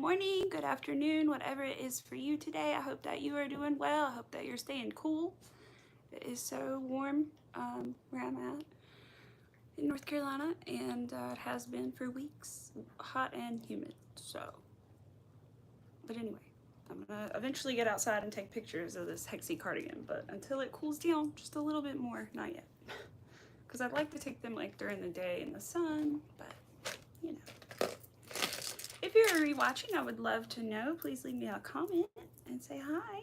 morning, good afternoon, whatever it is for you today. I hope that you are doing well. I hope that you're staying cool. It is so warm where I'm at in North Carolina, and it has been for weeks, hot and humid. But anyway, I'm gonna eventually get outside and take pictures of this hexy cardigan, but until it cools down just a little bit more, not yet. Because I'd like to take them like during the day in the sun, but you know. If you're rewatching, I would love to know. Please leave me a comment and say hi.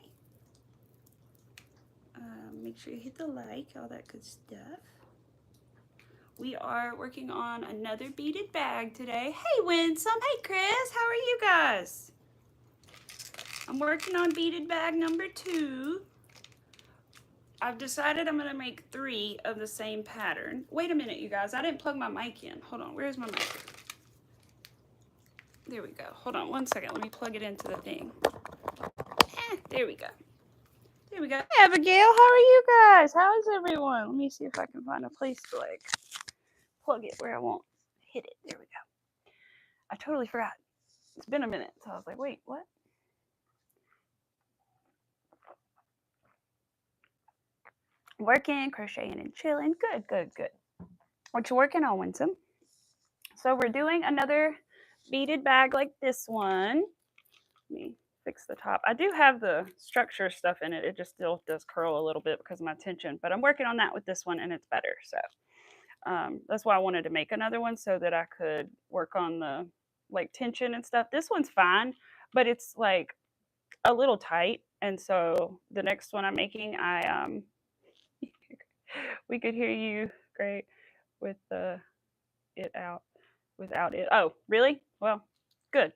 Make sure you hit the like, all that good stuff. We are working on another beaded bag today. Hey, Winsome. Hey, Chris. How are you guys? I'm working on beaded bag number 2. I've decided I'm going to make 3 of the same pattern. Wait a minute, you guys. I didn't plug my mic in. Hold on. Where's my mic? There we go. Hold on one second. Let me plug it into the thing. There we go. There we go. Hey, Abigail, how are you guys? How is everyone? Let me see if I can find a place to like plug it where I won't hit it. There we go. I totally forgot. It's been a minute, so I was like, wait, what? Working, crocheting, and chilling. Good, good, good. What you working on, Winsome? So we're doing another beaded bag like this one. Let me fix the top. I do have the structure stuff in it. It just still does curl a little bit because of my tension, but I'm working on that with this one and it's better. So that's why I wanted to make another one so that I could work on the like tension and stuff. This one's fine, but it's like a little tight. And so the next one I'm making, we could hear you great with it out without it. Oh, really? Well, good.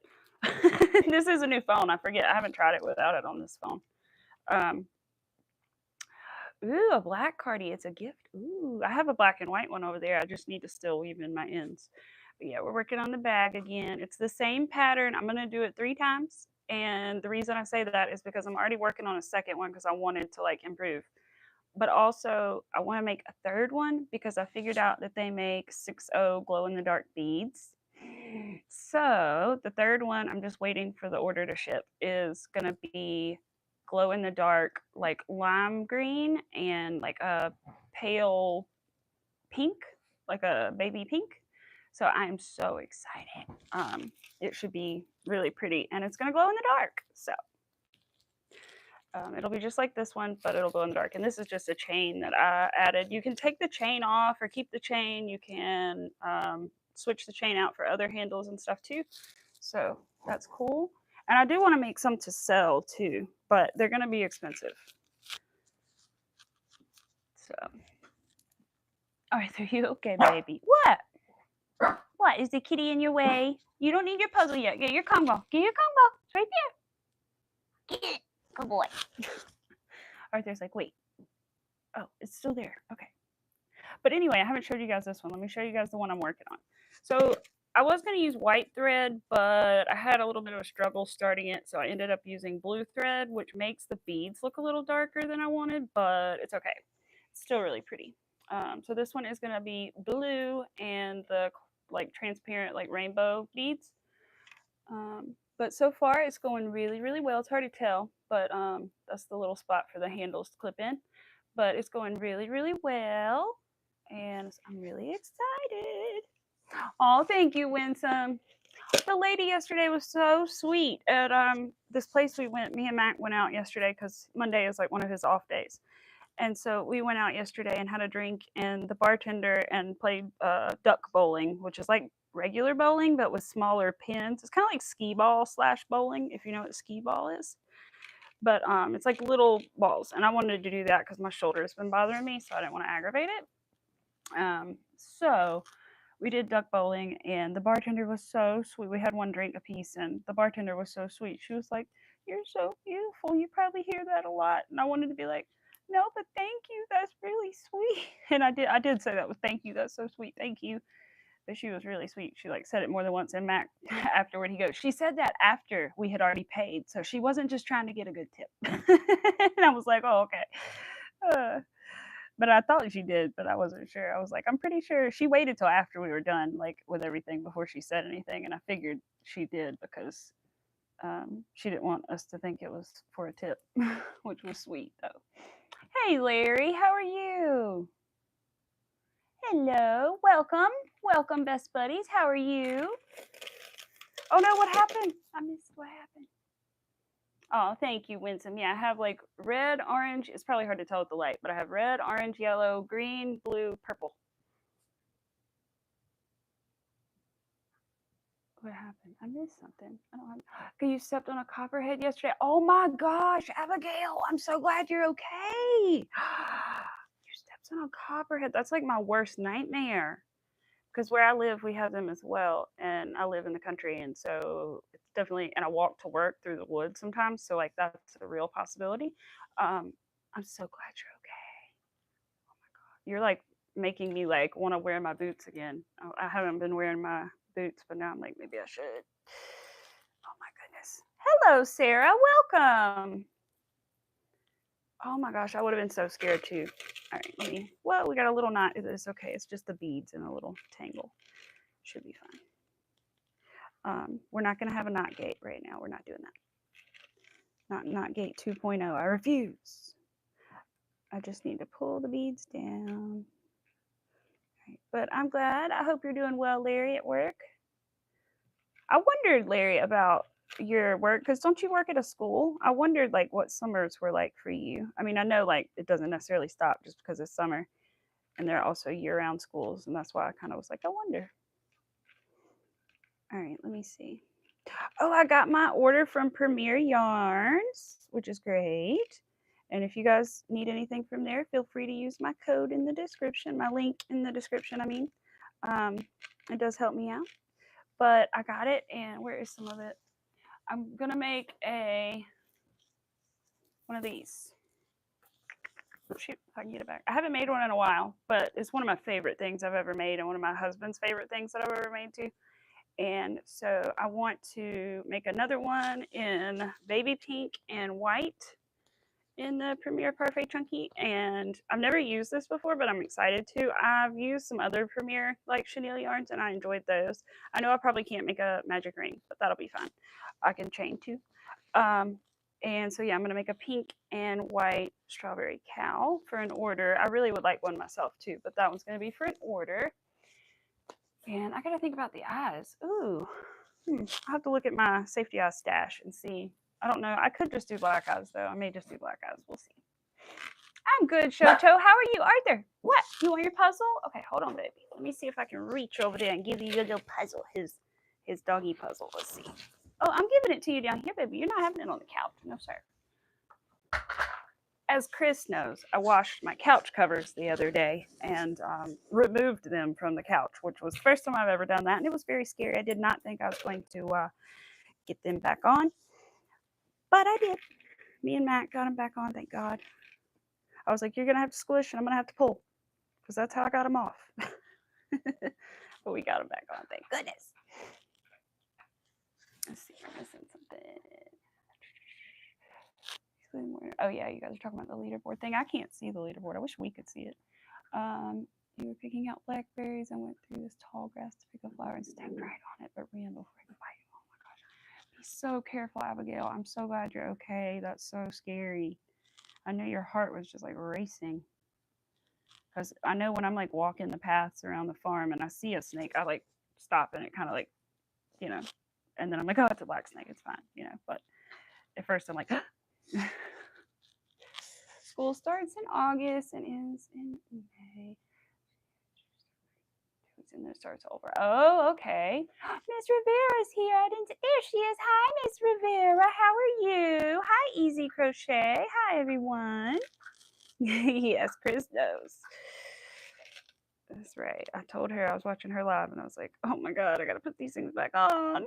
This is a new phone. I forget. I haven't tried it without it on this phone. Um, ooh, a black cardie. It's a gift. Ooh, I have a black and white one over there. I just need to still weave in my ends. But yeah, we're working on the bag again. It's the same pattern. I'm going to do it 3 times. And the reason I say that is because I'm already working on a second one because I wanted to like improve. But also, I want to make a third one because I figured out that they make 6.0 glow in the dark beads. So the third one, I'm just waiting for the order to ship, is going to be glow in the dark, like lime green and like a pale pink, like a baby pink. So I'm so excited. It should be really pretty and it's going to glow in the dark. So it'll be just like this one, but it'll glow in the dark. And this is just a chain that I added. You can take the chain off or keep the chain. You can switch the chain out for other handles and stuff too. So that's cool. And I do want to make some to sell too, but they're going to be expensive. So, are you okay, baby? What? What? Is the kitty in your way? You don't need your puzzle yet. Get your Congo. Get your Congo. It's right there. Get it. Good boy. Arthur's like, wait. Oh, it's still there. Okay. But anyway, I haven't showed you guys this one. Let me show you guys the one I'm working on. So I was going to use white thread, but I had a little bit of a struggle starting it. So I ended up using blue thread, which makes the beads look a little darker than I wanted, but it's okay. It's still really pretty. So this one is going to be blue and the like transparent like rainbow beads. But so far it's going really, really well. It's hard to tell, but that's the little spot for the handles to clip in. But it's going really, really well. And I'm really excited. Oh, thank you, Winsome. The lady yesterday was so sweet at this place we went. Me and Mac went out yesterday because Monday is like one of his off days. And so we went out yesterday and had a drink and the bartender and played duck bowling, which is like regular bowling, but with smaller pins. It's kind of like skee ball / bowling, if you know what skee ball is. But it's like little balls. And I wanted to do that because my shoulder has been bothering me, so I didn't want to aggravate it. So we did duck bowling and the bartender was so sweet. We had one drink apiece and the bartender was so sweet. She was like, "You're so beautiful. You probably hear that a lot." And I wanted to be like, "No, but thank you. That's really sweet." And I did say that with thank you. That's so sweet. Thank you. But she was really sweet. She like said it more than once. And Mac afterward he goes, "She said that after we had already paid. So she wasn't just trying to get a good tip." And I was like, "Oh, okay." But I thought she did, but I wasn't sure. I was like, I'm pretty sure she waited till after we were done, like with everything before she said anything. And I figured she did because She didn't want us to think it was for a tip, which was sweet though. Hey Larry, how are you? Hello, welcome best buddies. How are you? Oh no, what happened? I missed what happened. Oh, thank you, Winsome. Yeah, I have like red, orange. It's probably hard to tell with the light, but I have red, orange, yellow, green, blue, purple. What happened? I missed something. I don't have. You stepped on a copperhead yesterday. Oh my gosh, Abigail! I'm so glad you're okay. You stepped on a copperhead. That's like my worst nightmare. Because where I live, we have them as well, and I live in the country, and so it's definitely. And I walk to work through the woods sometimes, so like that's a real possibility. I'm so glad you're okay. Oh my god, you're like making me like want to wear my boots again. I haven't been wearing my boots, but now I'm like maybe I should. Oh my goodness. Hello, Sarah. Welcome. Oh my gosh, I would have been so scared too. All right, let me. Well, we got a little knot. It's okay. It's just the beads in a little tangle. Should be fine. We're not going to have a knot gate right now. We're not doing that. Knot gate 2.0. I refuse. I just need to pull the beads down. Right. But I'm glad. I hope you're doing well, Larry, at work. I wondered, Larry, about your work, because don't you work at a school? I wondered like what summers were like for you. I mean, I know like it doesn't necessarily stop just because it's summer, and there are also year-round schools, and that's why I kind of was like, I wonder. All right, let me see. Oh, I got my order from Premier Yarns, which is great. And if you guys need anything from there, feel free to use my code in the description, my link in the description. I mean, it does help me out. But I got it, and where is some of it? I'm gonna make one of these. Shoot, if I can get it back. I haven't made one in a while, but it's one of my favorite things I've ever made, and one of my husband's favorite things that I've ever made too. And so I want to make another one in baby pink and white in the Premier Parfait Chunky. And I've never used this before, but I'm excited to. I've used some other Premier like chenille yarns, and I enjoyed those. I know I probably can't make a magic ring, but that'll be fun. I can chain too. And so yeah, I'm gonna make a pink and white strawberry cow for an order. I really would like one myself too, but that one's gonna be for an order. And I gotta think about the eyes. Ooh, I'll have to look at my safety eye stash and see. I don't know. I could just do black eyes though. I may just do black eyes. We'll see. I'm good, Shoto. How are you, Arthur? What? You want your puzzle? Okay, hold on, baby. Let me see if I can reach over there and give you your little puzzle. His doggy puzzle. Let's see. Oh, I'm giving it to you down here, baby. You're not having it on the couch. No, sir. As Chris knows, I washed my couch covers the other day and removed them from the couch, which was the first time I've ever done that. And it was very scary. I did not think I was going to get them back on, but I did. Me and Matt got them back on, thank God. I was like, you're going to have to squish and I'm going to have to pull, because that's how I got them off. But we got them back on, thank goodness. Let's see, I'm missing something. Oh yeah, you guys are talking about the leaderboard thing. I can't see the leaderboard. I wish we could see it. You were picking out blackberries. I went through this tall grass to pick a flower and stepped right on it, but ran before I could bite. Oh my gosh. Be so careful, Abigail. I'm so glad you're okay. That's so scary. I know your heart was just like racing. Because I know when I'm like walking the paths around the farm and I see a snake, I like stop and it kind of like, you know, and then I'm like, oh, it's a black snake. It's fine, you know. But at first I'm like, school starts in August and ends in May. And then starts over. Oh, okay. Miss Rivera's here. I didn't. There she is. Hi, Miss Rivera. How are you? Hi, Easy Crochet. Hi, everyone. Yes, Chris knows. That's right. I told her I was watching her live, and I was like, oh my God, I got to put these things back on.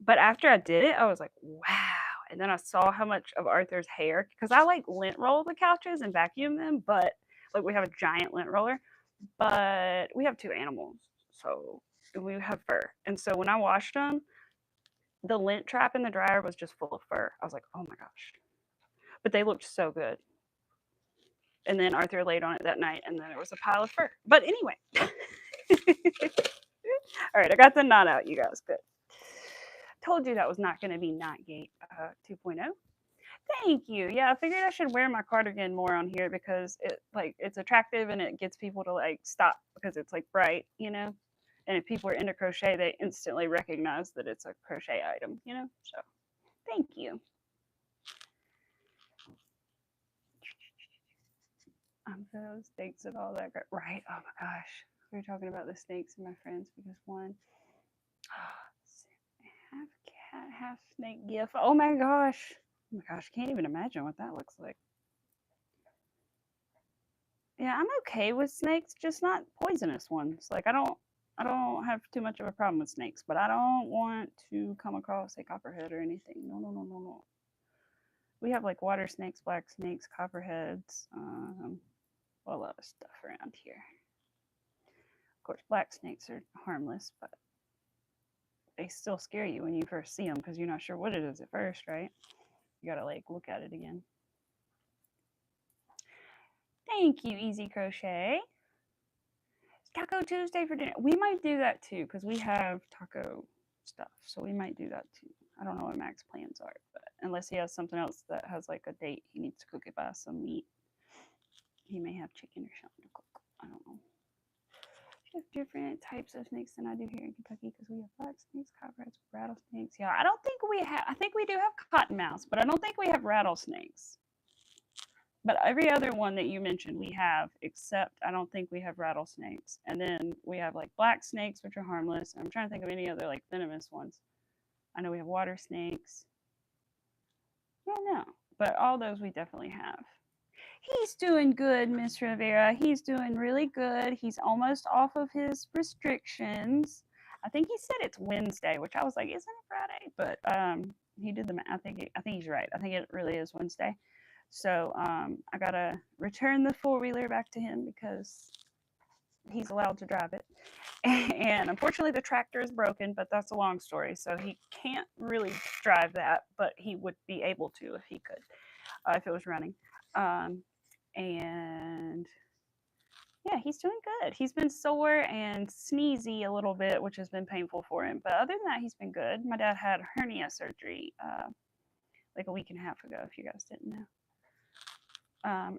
But after I did it, I was like, wow. And then I saw how much of Arthur's hair, because I like lint roll the couches and vacuum them, but like we have a giant lint roller, but we have 2 animals, so we have fur. And so when I washed them, the lint trap in the dryer was just full of fur. I was like, oh my gosh. But they looked so good. And then Arthur laid on it that night, and then there was a pile of fur. But anyway. All right, I got the knot out, you guys. Good. told you that was not going to be Knot Gate 2.0. Thank you. Yeah, I figured I should wear my cardigan more on here because it's attractive and it gets people to like stop because it's like bright, you know. And if people are into crochet, they instantly recognize that it's a crochet item, you know. So, thank you. Those snakes and all that, right? Oh my gosh, we were talking about the snakes and my friends because one half cat, half snake gif. Oh my gosh. Oh my gosh, can't even imagine what that looks like. Yeah, I'm okay with snakes, just not poisonous ones. Like I don't have too much of a problem with snakes, but I don't want to come across a copperhead or anything. No, no, no, no, no. We have like water snakes, black snakes, copperheads, a lot of stuff around here. Of course, black snakes are harmless, but they still scare you when you first see them because you're not sure what it is at first, right? You gotta like look at it again. Thank you, Easy Crochet. Taco Tuesday for dinner. We might do that too because we have taco stuff, so we might do that too. I don't know what Mac's plans are, but unless he has something else that has like a date he needs to cook it by some meat, he may have chicken or something to cook. I don't know. We have different types of snakes than I do here in Kentucky because we have black snakes, copperheads, rattlesnakes. Yeah, I don't think we have. I think we do have cottonmouths, but I don't think we have rattlesnakes. But every other one that you mentioned we have, except I don't think we have rattlesnakes. And then we have like black snakes, which are harmless. I'm trying to think of any other like venomous ones. I know we have water snakes. I don't know, but all those we definitely have. He's doing good, Miss Rivera. He's doing really good. He's almost off of his restrictions. I think he said it's Wednesday, which I was like, isn't it Friday? But he did the math. I think he's right. I think it really is Wednesday. So I gotta return the four-wheeler back to him because he's allowed to drive it. And unfortunately the tractor is broken, but that's a long story. So he can't really drive that, but he would be able to if he could, if it was running. And yeah, he's doing good. He's been sore and sneezy a little bit, which has been painful for him. But other than that, he's been good. My dad had hernia surgery like a week and a half ago, if you guys didn't know.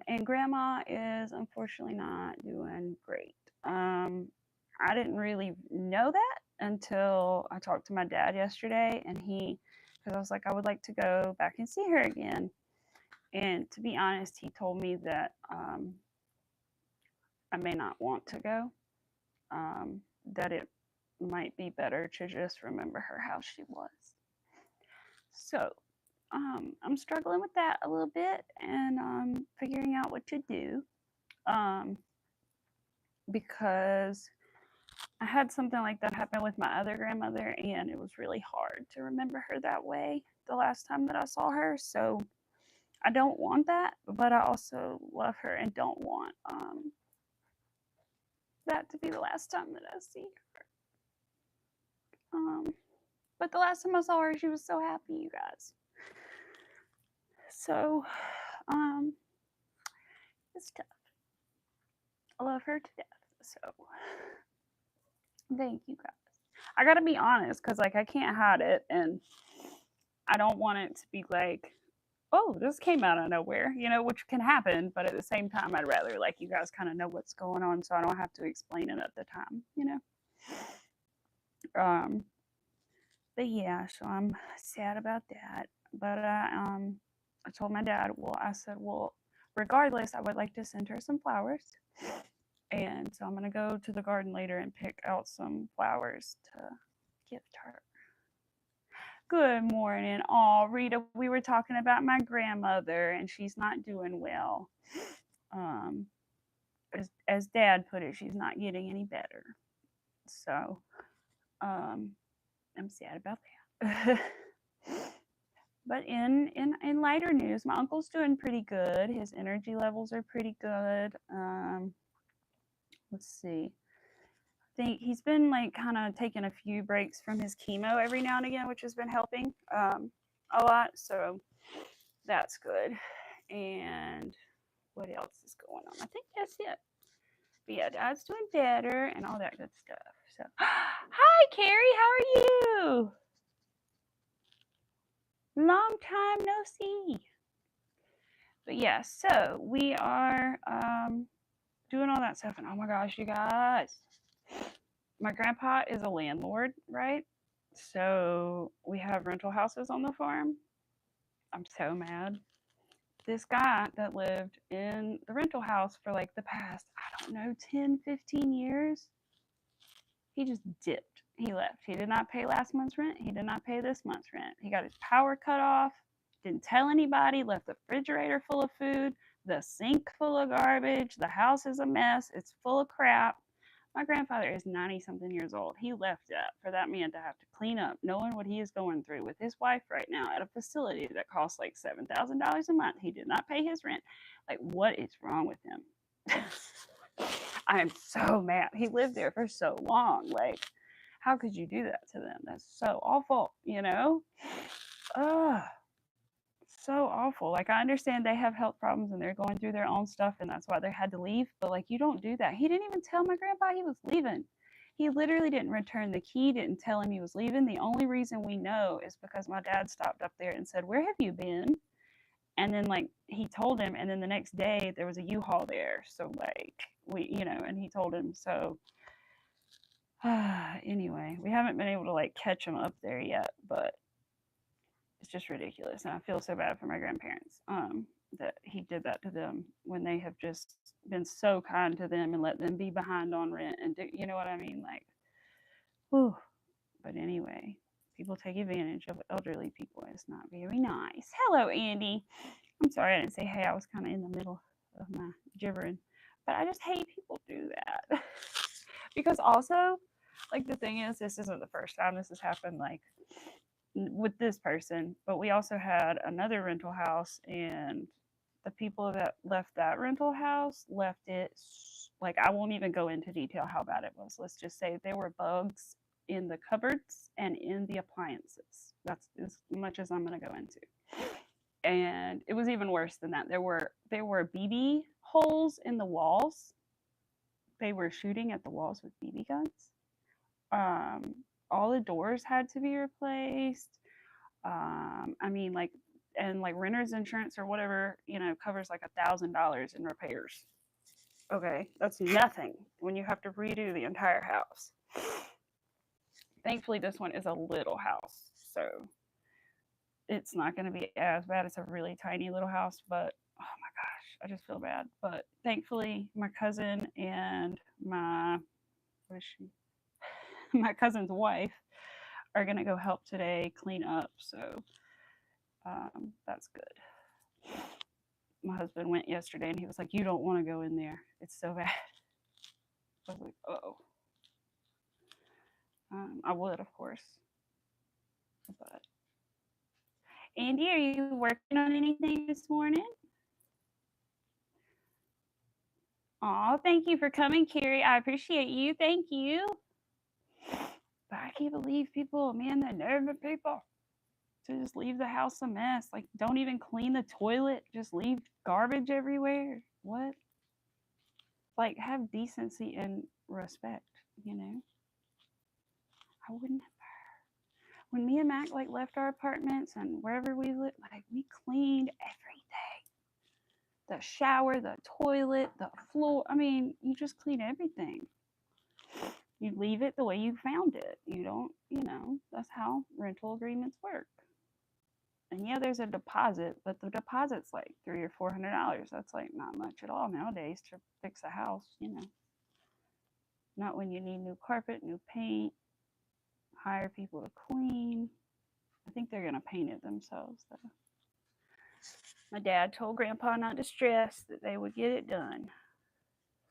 And grandma is unfortunately not doing great. I didn't really know that until I talked to my dad yesterday, and because I was like, I would like to go back and see her again. And to be honest, he told me that I may not want to go, that it might be better to just remember her how she was. So I'm struggling with that a little bit and figuring out what to do because I had something like that happen with my other grandmother, and it was really hard to remember her that way the last time that I saw her. So I don't want that, but I also love her and don't want that to be the last time that I see her. But the last time I saw her, she was so happy, you guys. So it's tough. I love her to death. So thank you guys. I gotta be honest, because like I can't hide it, and I don't want it to be like, oh, this came out of nowhere, you know, which can happen. But at the same time, I'd rather like you guys kind of know what's going on, so I don't have to explain it at the time, you know. But yeah, so I'm sad about that. But I told my dad, I said, regardless, I would like to send her some flowers. And so I'm going to go to the garden later and pick out some flowers to gift her. Good morning. Oh, Rita, we were talking about my grandmother, and she's not doing well. As Dad put it, she's not getting any better. So I'm sad about that. But in lighter news, my uncle's doing pretty good. His energy levels are pretty good. Let's see. I think he's been like kind of taking a few breaks from his chemo every now and again, which has been helping a lot. So that's good. And what else is going on? I think that's it. But yeah, Dad's doing better and all that good stuff. So, hi, Carrie. How are you? Long time no see. But yeah, so we are doing all that stuff. And oh my gosh, you guys, my grandpa is a landlord, right? So we have rental houses on the farm. I'm so mad. This guy that lived in the rental house for like the past, I don't know, 10, 15 years, he just dipped. He left. He did not pay last month's rent. He did not pay this month's rent. He got his power cut off, didn't tell anybody, left the refrigerator full of food, the sink full of garbage. The house is a mess. It's full of crap. My grandfather is 90 something years old. He left that for that man to have to clean up, knowing what he is going through with his wife right now at a facility that costs like $7,000 a month. He did not pay his rent. Like, what is wrong with him? I am so mad. He lived there for so long. Like, how could you do that to them? That's so awful, you know? Ugh. So awful. Like, I understand they have health problems and they're going through their own stuff and that's why they had to leave, but like, you don't do that. He didn't even tell my grandpa he was leaving. He literally didn't return the key, didn't tell him he was leaving. The only reason we know is because my dad stopped up there and said, "Where have you been?" And then like he told him, and then the next day there was a U-Haul there. So like we, you know, and he told him. So anyway, we haven't been able to like catch him up there yet, but it's just ridiculous. And I feel so bad for my grandparents that he did that to them when they have just been so kind to them and let them be behind on rent and do, you know what I mean? Like, whew. But anyway, people take advantage of elderly people. It's not very nice. Hello, Andy. I'm sorry I didn't say hey. I was kind of in the middle of my gibbering. But I just hate people do that. Because also, like, the thing is, this isn't the first time this has happened, like, with this person. But we also had another rental house, and the people that left that rental house left it, like, I won't even go into detail how bad it was. Let's just say there were bugs in the cupboards and in the appliances. That's as much as I'm going to go into. And it was even worse than that. There were BB holes in the walls. They were shooting at the walls with BB guns. All the doors had to be replaced. I mean, like, and like renter's insurance or whatever, you know, covers like $1,000 in repairs. Okay, that's nothing when you have to redo the entire house. Thankfully, this one is a little house, so it's not going to be as bad. It's a really tiny little house, but oh my gosh, I just feel bad. But thankfully, my cousin and my my cousin's wife are going to go help today clean up, so that's good. My husband went yesterday and he was like, "You don't want to go in there. It's so bad." I was like, "Oh." I would, of course. But Andy, are you working on anything this morning? Oh, thank you for coming, Carrie. I appreciate you. Thank you. But I can't believe people, man, the nerve of people to just leave the house a mess. Like, don't even clean the toilet. Just leave garbage everywhere. What? Like, have decency and respect, you know? I wouldn't. When me and Mac like left our apartments and wherever we lived, like we cleaned everything. The shower, the toilet, the floor. I mean, you just clean everything. You leave it the way you found it. You don't, you know, that's how rental agreements work. And yeah, there's a deposit, but the deposit's like $300 or $400. That's like not much at all nowadays to fix a house, you know. Not when you need new carpet, new paint, hire people to clean. I think they're gonna paint it themselves though. My dad told Grandpa not to stress, that they would get it done.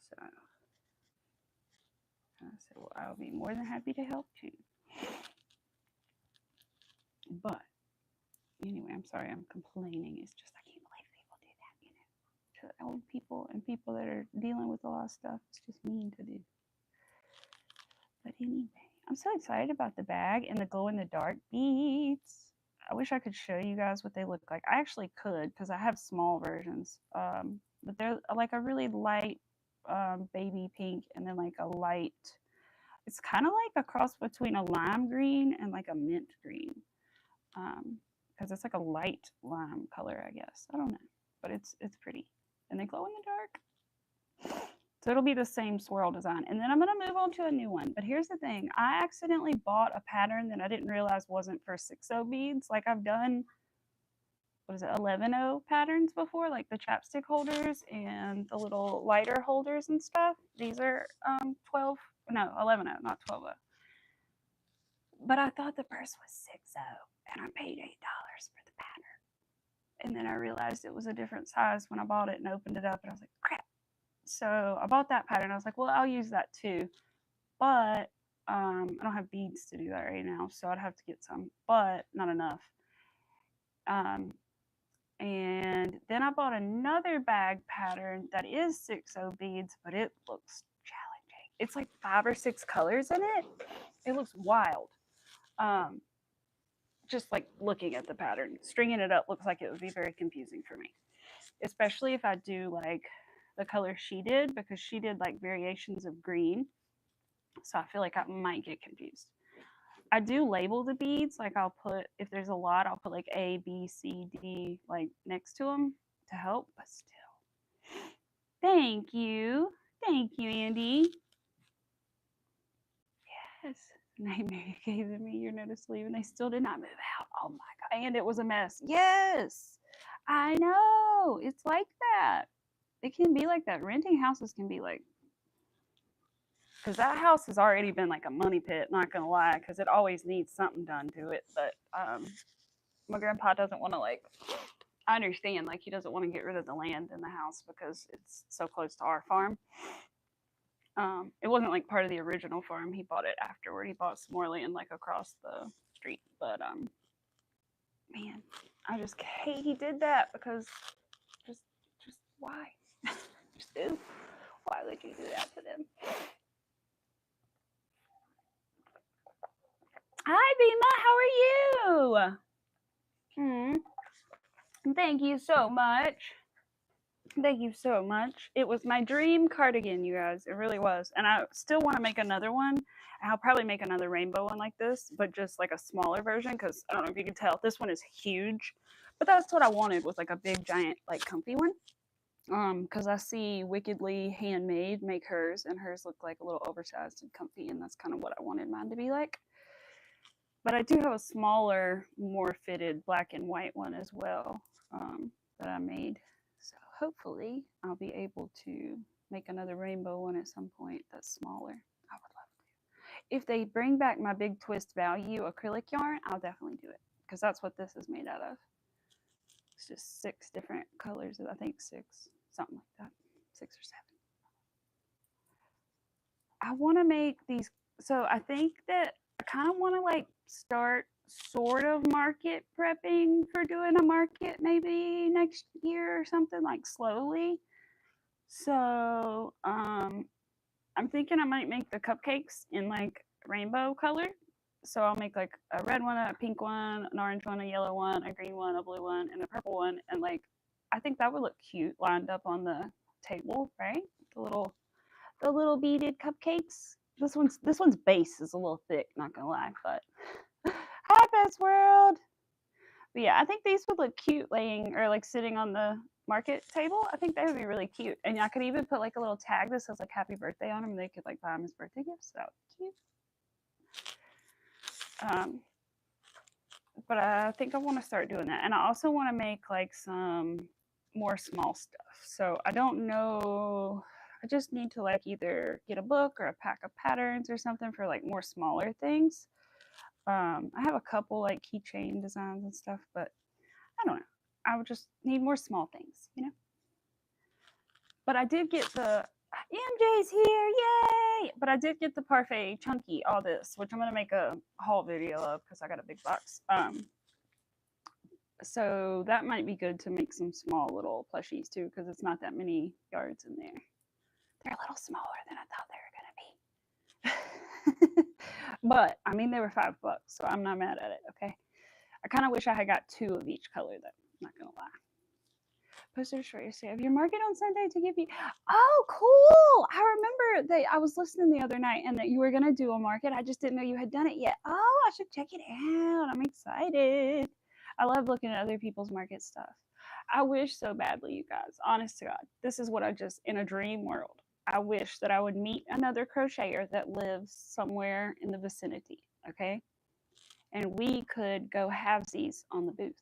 So I said, well, I'll be more than happy to help too. But anyway, I'm sorry I'm complaining. It's just I can't believe people do that, you know. To old people and people that are dealing with a lot of stuff. It's just mean to do. But anyway, I'm so excited about the bag and the glow-in-the-dark beads. I wish I could show you guys what they look like. I actually could because I have small versions. But they're like a really light baby pink and then like a light, it's kind of like a cross between a lime green and like a mint green. because it's like a light lime color, I guess. I don't know, but it's pretty, and they glow in the dark. So it'll be the same swirl design, and then I'm gonna move on to a new one. But here's the thing: I accidentally bought a pattern that I didn't realize wasn't for 6/0 beads. Like I've done, what is it, 11/0 patterns before, like the chapstick holders and the little lighter holders and stuff. These are 11/0, not 12/0. But I thought the purse was 6/0, and I paid $8 for the pattern. And then I realized it was a different size when I bought it and opened it up, and I was like, crap. So I bought that pattern. I was like, well, I'll use that too. But I don't have beads to do that right now, so I'd have to get some, but not enough. And then I bought another bag pattern that is 6/0 beads, but it looks challenging. It's like 5 or 6 colors in it. It looks wild. Just like looking at the pattern, stringing it up looks like it would be very confusing for me, especially if I do like the color she did, because she did like variations of green. So I feel like I might get confused. I do label the beads. Like I'll put, if there's a lot, I'll put like A, B, C, D like next to them to help, but still. Thank you. Thank you, Andy. Yes. Nightmare you gave them me, your notice to leave, and they still did not move out. Oh my God. And it was a mess. Yes. I know. It's like that. It can be like that. Renting houses can be like, because that house has already been like a money pit, not gonna lie, because it always needs something done to it. But my grandpa doesn't want to, like, I understand, like he doesn't want to get rid of the land in the house because it's so close to our farm. It wasn't like part of the original farm. He bought it afterward. He bought some more land like across the street. But man, I just hate he did that, because just why? Just do. Why would you do that to them? Hi, Bima. How are you? Thank you so much. Thank you so much. It was my dream cardigan, you guys. It really was. And I still want to make another one. I'll probably make another rainbow one like this, but just like a smaller version, because I don't know if you can tell, this one is huge. But that's what I wanted, was like a big, giant, like comfy one. Because I see Wickedly Handmade make hers, and hers look like a little oversized and comfy, and that's kind of what I wanted mine to be like. But I do have a smaller, more fitted black and white one as well, that I made. So hopefully I'll be able to make another rainbow one at some point that's smaller. I would love to. If they bring back my Big Twist Value acrylic yarn, I'll definitely do it, because that's what this is made out of. It's just 6 different colors. I think 6, something like that, 6 or 7. I want to make these. So I think that I kind of want to like start sort of market prepping for doing a market maybe next year or something, like slowly. So I'm thinking I might make the cupcakes in like rainbow color. So I'll make like a red one, a pink one, an orange one, a yellow one, a green one, a blue one, and a purple one. And like, I think that would look cute lined up on the table, right? The little beaded cupcakes. This one's base is a little thick, not gonna lie, but hi, Best World. But yeah, I think these would look cute laying or like sitting on the market table. I think they would be really cute, and I could even put like a little tag that says like "Happy Birthday" on them. They could like buy them as birthday gifts. That would be cute. But I think I want to start doing that, and I also want to make like some more small stuff. So I don't know. I just need to like either get a book or a pack of patterns or something for like more smaller things. I have a couple like keychain designs and stuff, but I don't know. I would just need more small things, you know. But I did get the MJ's here, yay! But I did get the Parfait Chunky, all this, which I'm gonna make a haul video of because I got a big box. So that might be good to make some small little plushies too, because it's not that many yards in there. They're a little smaller than I thought they were gonna be. But I mean, they were $5, so I'm not mad at it. Okay, I kind of wish I had got 2 of each color though. Not gonna lie. Poster short, say, have your market on Sunday to give you. Oh, cool! I remember that I was listening the other night and that you were gonna do a market. I just didn't know you had done it yet. Oh, I should check it out. I'm excited. I love looking at other people's market stuff. I wish so badly, you guys, honest to God, this is what I just, in a dream world, I wish that I would meet another crocheter that lives somewhere in the vicinity, okay? And we could go halvesies on the booth,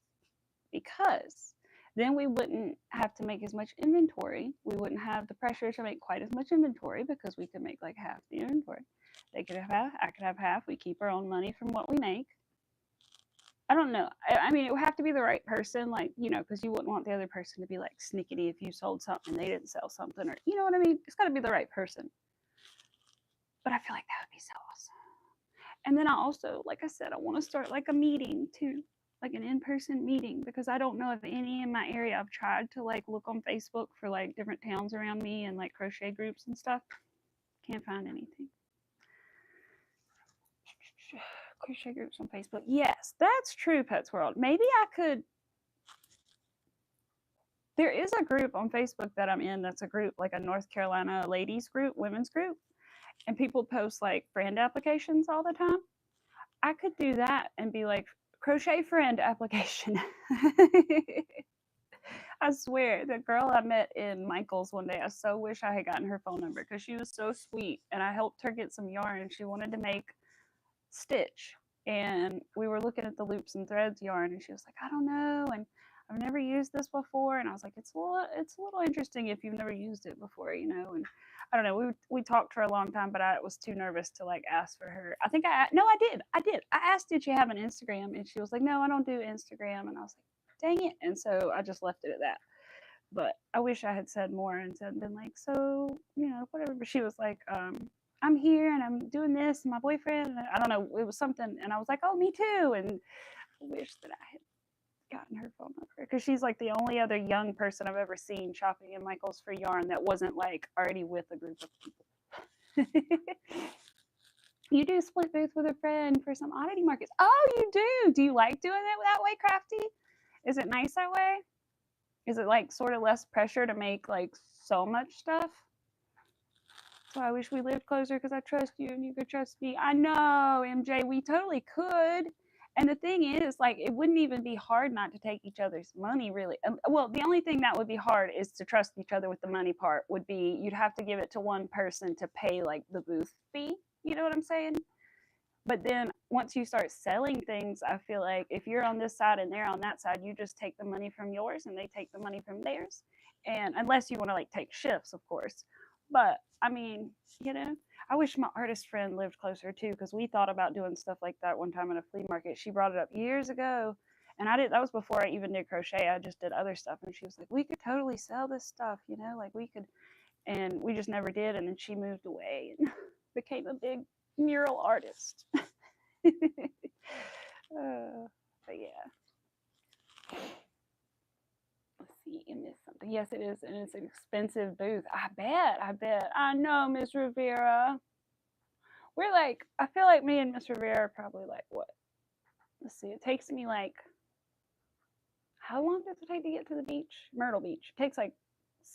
because then we wouldn't have to make as much inventory. We wouldn't have the pressure to make quite as much inventory, because we could make like half the inventory. They could have half, I could have half. We keep our own money from what we make. I don't know. I mean, it would have to be the right person, like, you know, because you wouldn't want the other person to be like snickety if you sold something and they didn't sell something, or you know what I mean? It's got to be the right person. But I feel like that would be so awesome. And then I also, like I said, I want to start like a meeting too, like an in-person meeting, because I don't know of any in my area. I've tried to like look on Facebook for like different towns around me and like crochet groups and stuff. Can't find anything. Crochet groups on Facebook. Yes, that's true, Pets World. Maybe I could. There is a group on Facebook that I'm in that's a group, like a North Carolina ladies group, women's group, and people post like friend applications all the time. I could do that and be like, crochet friend application. I swear, the girl I met in Michael's one day, I so wish I had gotten her phone number, because she was so sweet, and I helped her get some yarn. She wanted to make stitch, and we were looking at the loops and threads yarn, and she was like, I don't know, and I've never used this before. And I was like, it's a little interesting if you've never used it before, you know. And I don't know, we talked for a long time, but I was too nervous to like ask for her. I think I did. I asked, did she have an Instagram? And she was like, no, I don't do Instagram. And I was like, dang it. And so I just left it at that. But I wish I had said more and been like, so, you know, whatever. But she was like, I'm here and I'm doing this, and my boyfriend, and I don't know, it was something. And I was like, oh, me too. And I wish that I had gotten her phone number, because she's like the only other young person I've ever seen shopping in Michael's for yarn that wasn't like already with a group of people. You do split booth with a friend for some oddity markets. Oh, you do? Do you like doing it that way, Crafty? Is it nice that way? Is it like sort of less pressure to make like so much stuff? So I wish we lived closer, because I trust you and you could trust me. I know, MJ, we totally could. And the thing is, like, it wouldn't even be hard not to take each other's money, really. Well, the only thing that would be hard is to trust each other with the money part. Would be, you'd have to give it to one person to pay like the booth fee. You know what I'm saying? But then once you start selling things, I feel like if you're on this side and they're on that side, you just take the money from yours and they take the money from theirs. And unless you want to like take shifts, of course. But I mean, you know, I wish my artist friend lived closer too, because we thought about doing stuff like that one time at a flea market. She brought it up years ago, and that was before I even did crochet. I just did other stuff, and she was like, we could totally sell this stuff, you know, like we could. And we just never did. And then she moved away and became a big mural artist. But yeah. Let's see, I missed something. Yes, it is, and it's an expensive booth. I bet. I know, Miss Rivera. We're like, I feel like me and Miss Rivera are probably like, what? Let's see, it takes me like, how long does it take to get to the beach? Myrtle Beach. It takes like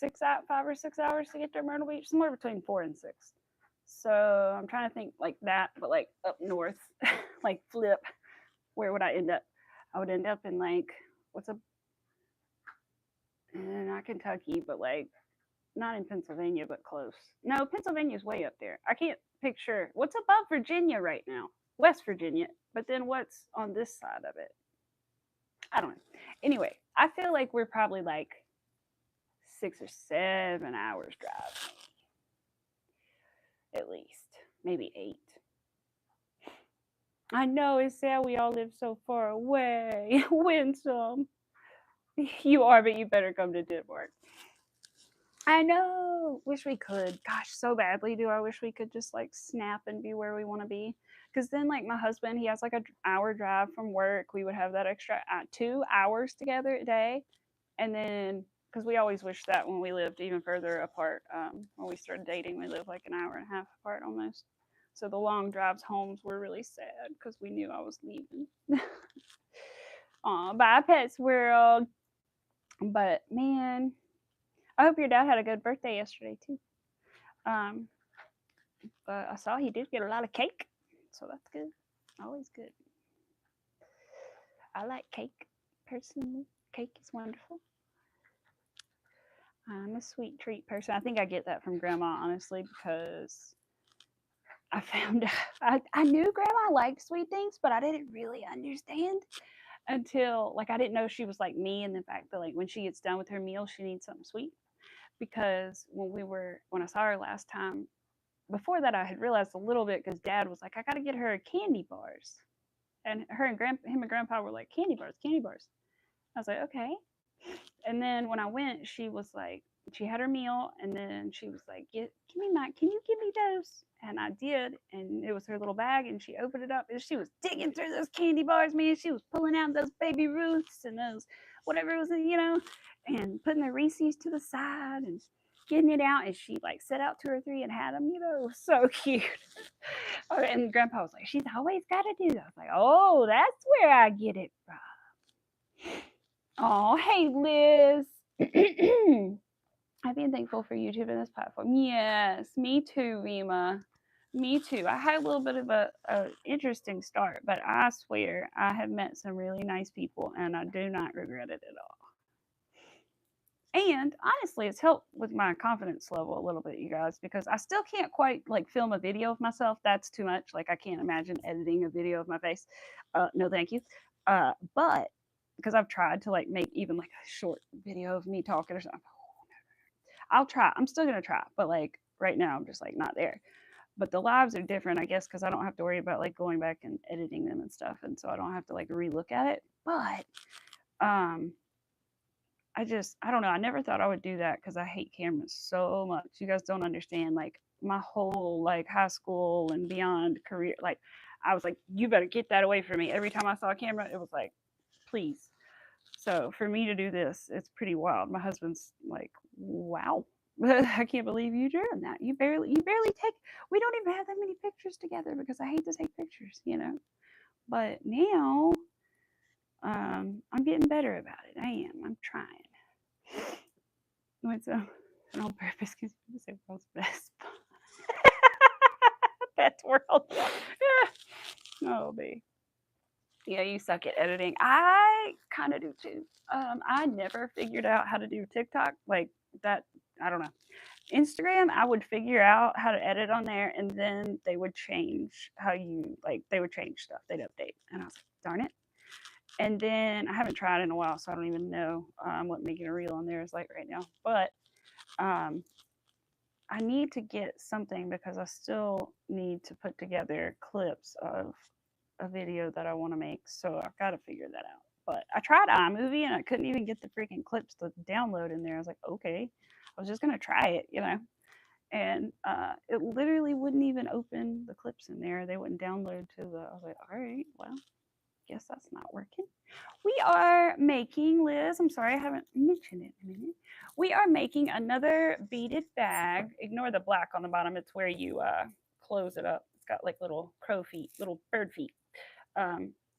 5 or 6 hours to get to Myrtle Beach, somewhere between 4 and 6. So I'm trying to think like that, but like up north, like flip. Where would I end up? I would end up in like, not Kentucky, but like, not in Pennsylvania, but close. No, Pennsylvania's way up there. I can't picture what's above Virginia right now. West Virginia, but then what's on this side of it? I don't know. Anyway, I feel like we're probably like 6 or 7 hours drive, at least, maybe 8. I know, it's sad we all live so far away. Winsome. You are, but you better come to Denmark. I know. Wish we could. Gosh, so badly do I wish we could just like snap and be where we want to be. Because then, like, my husband, he has like an hour drive from work. We would have that extra 2 hours together a day. And then, because we always wished that when we lived even further apart, when we started dating, we lived like an hour and a half apart almost. So the long drives homes were really sad because we knew I was leaving. Aw, bye, Pets World. But man, I hope your dad had a good birthday yesterday too. But I saw he did get a lot of cake, so that's good. Always good. I like cake. person. Cake is wonderful. I'm a sweet treat person. I think I get that from Grandma, honestly, because I found I knew Grandma liked sweet things, but I didn't really understand until like I didn't know she was like me, and the fact that like when she gets done with her meal, she needs something sweet. Because when I saw her last time, before that I had realized a little bit because Dad was like, I got to get her candy bars, and him and Grandpa were like, candy bars, candy bars. I was like, okay. And then when I went, she was like, she had her meal, and then she was like, can you give me those? And I did, and it was her little bag, and she opened it up, and she was digging through those candy bars, man. She was pulling out those Baby Ruths and those whatever it was, and putting the Reese's to the side and getting it out, and she like set out 2 or 3 and had them, it was so cute. And Grandpa was like, she's always got to do that. I was like, oh, that's where I get it from. Oh, hey, Liz. I've been thankful for YouTube and this platform. Yes, me too, Rima. Me too. I had a little bit of a interesting start, but I swear I have met some really nice people, and I do not regret it at all. And honestly, it's helped with my confidence level a little bit, you guys, because I still can't quite like film a video of myself. That's too much. Like I can't imagine editing a video of my face. No, thank you. But because I've tried to like make even like a short video of me talking or something. I'll try. I'm still gonna try, but like right now, I'm just like not there. But the lives are different, I guess, because I don't have to worry about like going back and editing them and stuff, and so I don't have to like relook at it. But I don't know. I never thought I would do that because I hate cameras so much. You guys don't understand. Like my whole like high school and beyond career, like I was like, you better get that away from me. Every time I saw a camera, it was like, please. So for me to do this, it's pretty wild. My husband's like, wow. I can't believe you doing that. You barely take. We don't even have that many pictures together because I hate to take pictures, But now, I'm getting better about it. I am. I'm trying. What's on purpose? Because people say world's best. Best world. Oh, babe. Yeah, you suck at editing. I kind of do too. I never figured out how to do TikTok like that. I don't know. Instagram, I would figure out how to edit on there, and then they would change they would change stuff. They'd update, and I was like, darn it. And then I haven't tried in a while, so I don't even know what making a reel on there is like right now. But I need to get something because I still need to put together clips of a video that I want to make. So I've got to figure that out. But I tried iMovie and I couldn't even get the freaking clips to download in there. I was like, okay, I was just going to try it, And it literally wouldn't even open the clips in there. They wouldn't download to the. I was like, all right, well, guess that's not working. We are making, Liz, I'm sorry I haven't mentioned it in a minute. We are making another beaded bag. Ignore the black on the bottom. It's where you close it up. It's got like little crow feet, little bird feet.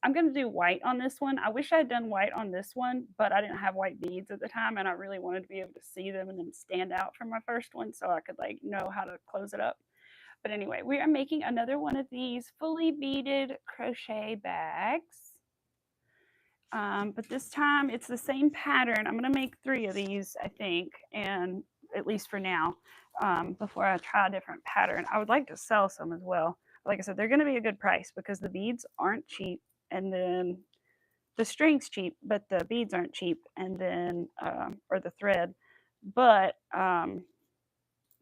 I'm going to do white on this one. I wish I had done white on this one, but I didn't have white beads at the time, and I really wanted to be able to see them and then stand out from my first one so I could like know how to close it up. But anyway, we are making another one of these fully beaded crochet bags. But this time it's the same pattern. I'm going to make 3 of these, I think, and at least for now, before I try a different pattern. I would like to sell some as well. Like I said, they're going to be a good price because the beads aren't cheap, and then the string's cheap, but the beads aren't cheap, and then, or the thread. But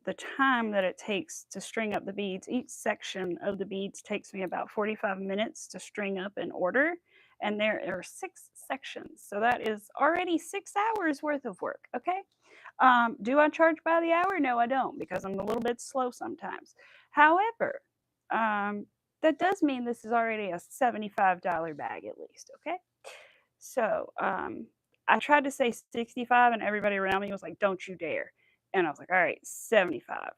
the time that it takes to string up the beads, each section of the beads takes me about 45 minutes to string up in order. And there are 6 sections. So that is already 6 hours worth of work. Okay. Do I charge by the hour? No, I don't, because I'm a little bit slow sometimes. However, that does mean this is already a $75 bag at least. Okay. So I tried to say 65 and everybody around me was like, don't you dare. And I was like, all right, 75.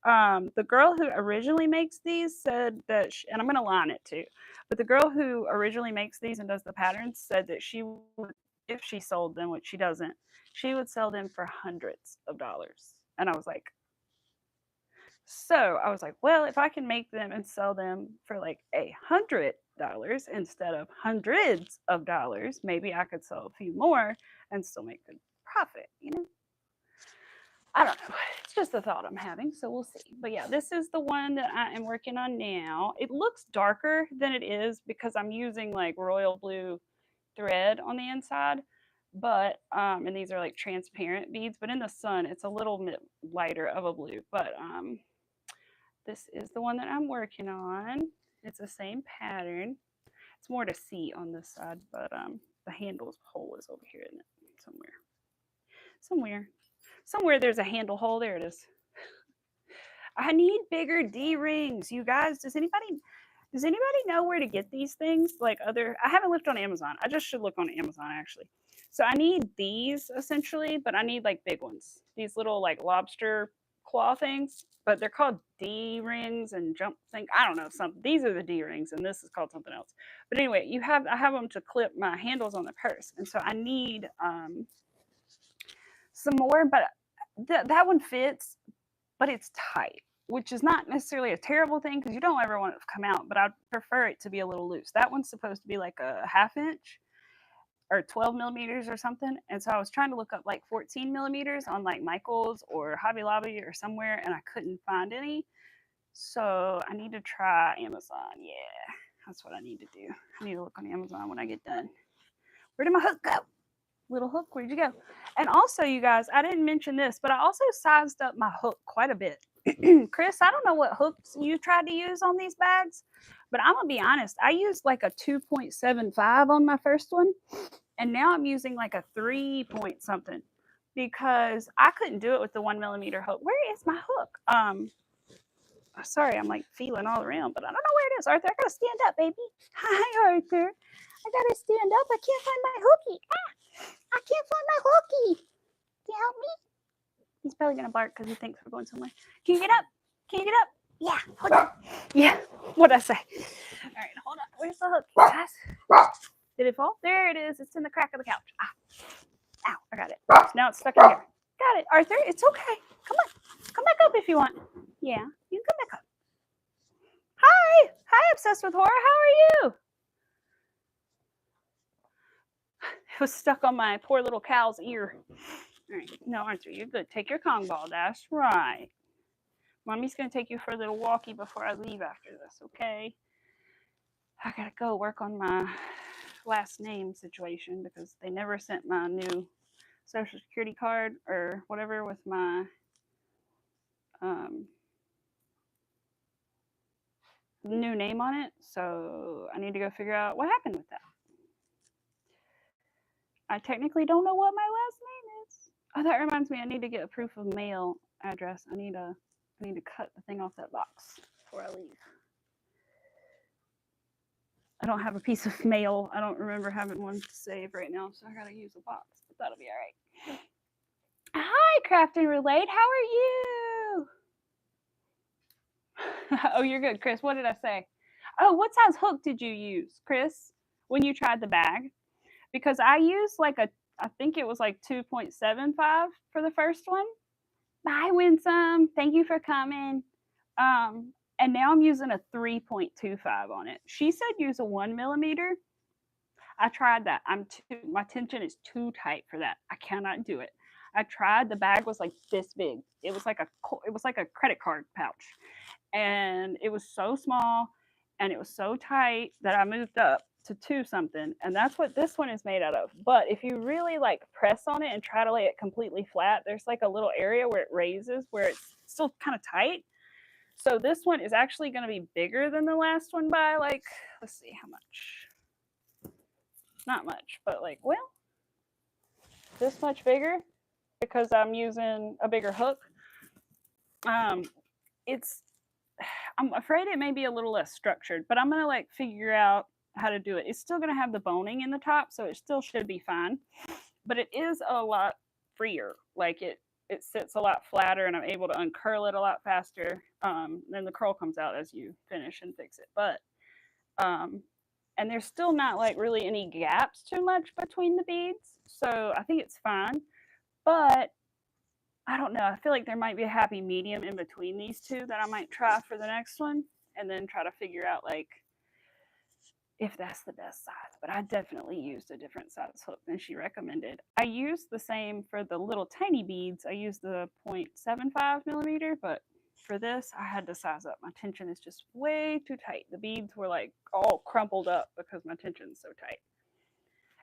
The girl who originally makes these said that, and I'm going to line it too, but the girl who originally makes these and does the patterns said that she would, if she sold them, which she doesn't, she would sell them for hundreds of dollars. And I was like, well, if I can make them and sell them for like $100, dollars instead of hundreds of dollars, maybe I could sell a few more and still make good profit, you know? I don't know. It's just a thought I'm having, so we'll see. But yeah, this is the one that I am working on now. It looks darker than it is because I'm using like royal blue thread on the inside. But and these are like transparent beads, but in the sun it's a little bit lighter of a blue. But this is the one that I'm working on. It's the same pattern. It's more to see on this side, but the handle's hole is over here, isn't it? Somewhere there's a handle hole. There it is. I need bigger D-rings, you guys. Does anybody know where to get these things? Like I haven't looked on Amazon. I just should look on Amazon actually. So I need these essentially, but I need like big ones. These little like lobster claw things, but they're called D-rings and jump thing. I don't know, something. These are the D-rings and this is called something else. But anyway, I have them to clip my handles on the purse. And so I need some more, but that one fits, but it's tight, which is not necessarily a terrible thing because you don't ever want it to come out, but I'd prefer it to be a little loose. That one's supposed to be like a 1/2 inch or 12 millimeters or something. And so I was trying to look up like 14 millimeters on like Michael's or Hobby Lobby or somewhere, and I couldn't find any. So I need to try Amazon. Yeah, that's what I need to do. I need to look on Amazon when I get done. Where did my hook go? Little hook, where'd you go? And also, you guys, I didn't mention this, but I also sized up my hook quite a bit. Chris, I don't know what hooks you tried to use on these bags, but I'm gonna be honest, I used like a 2.75 on my first one, and now I'm using like a 3 point something because I couldn't do it with the 1 millimeter hook. Where is my hook? Sorry, I'm like feeling all around, but I don't know where it is. Arthur, I gotta stand up, baby. Hi, Arthur. I gotta stand up. I can't find my hookie. I can't find my hookie. Can you help me? He's probably gonna bark because he thinks we're going somewhere. Can you get up? Can you get up? Yeah, hold on. Yeah, what'd I say? All right, hold on. Where's the hook, guys? Did it fall? There it is. It's in the crack of the couch. Ow, I got it. So now it's stuck in here. Got it, Arthur. It's okay. Come on. Come back up if you want. Yeah, you can come back up. Hi. Hi, Obsessed with Horror. How are you? It was stuck on my poor little cow's ear. All right. No, Arthur, you're good. Take your Kong ball. That's right. Mommy's going to take you for a little walkie before I leave after this, okay? I got to go work on my last name situation because they never sent my new Social Security card or whatever with my new name on it. So I need to go figure out what happened with that. I technically don't know what my last name is. Oh, that reminds me, I need to get a proof of mail address. I need to cut the thing off that box before I leave. I don't have a piece of mail. I don't remember having one to save right now, so I gotta use a box, but that'll be all right. Hi, Craft and Relate. How are you? Oh, you're good, Chris. What did I say? Oh, what size hook did you use, Chris, when you tried the bag? Because I used like I think it was like 2.75 for the first one. Bye, Winsome. Thank you for coming. And now I'm using a 3.25 on it. She said use a 1 millimeter. I tried that. My tension is too tight for that. I cannot do it. I tried. The bag was like this big. It was like a credit card pouch, and it was so small, and it was so tight that I moved up to 2 something, and that's what this one is made out of. But if you really like press on it and try to lay it completely flat, there's like a little area where it raises, where it's still kind of tight. So this one is actually going to be bigger than the last one by like, let's see how much. Not much, but like, well, this much bigger because I'm using a bigger hook. I'm afraid it may be a little less structured, but I'm going to like figure out how to do it. It's still going to have the boning in the top, so it still should be fine, but it is a lot freer. Like it sits a lot flatter, and I'm able to uncurl it a lot faster. Then the curl comes out as you finish and fix it. But and there's still not like really any gaps too much between the beads, so I think it's fine. But I don't know. I feel like there might be a happy medium in between these two that I might try for the next one, and then try to figure out like if that's the best size, but I definitely used a different size hook than she recommended. I used the same for the little tiny beads. I used the 0.75 millimeter, but for this, I had to size up. My tension is just way too tight. The beads were like all crumpled up because my tension's so tight.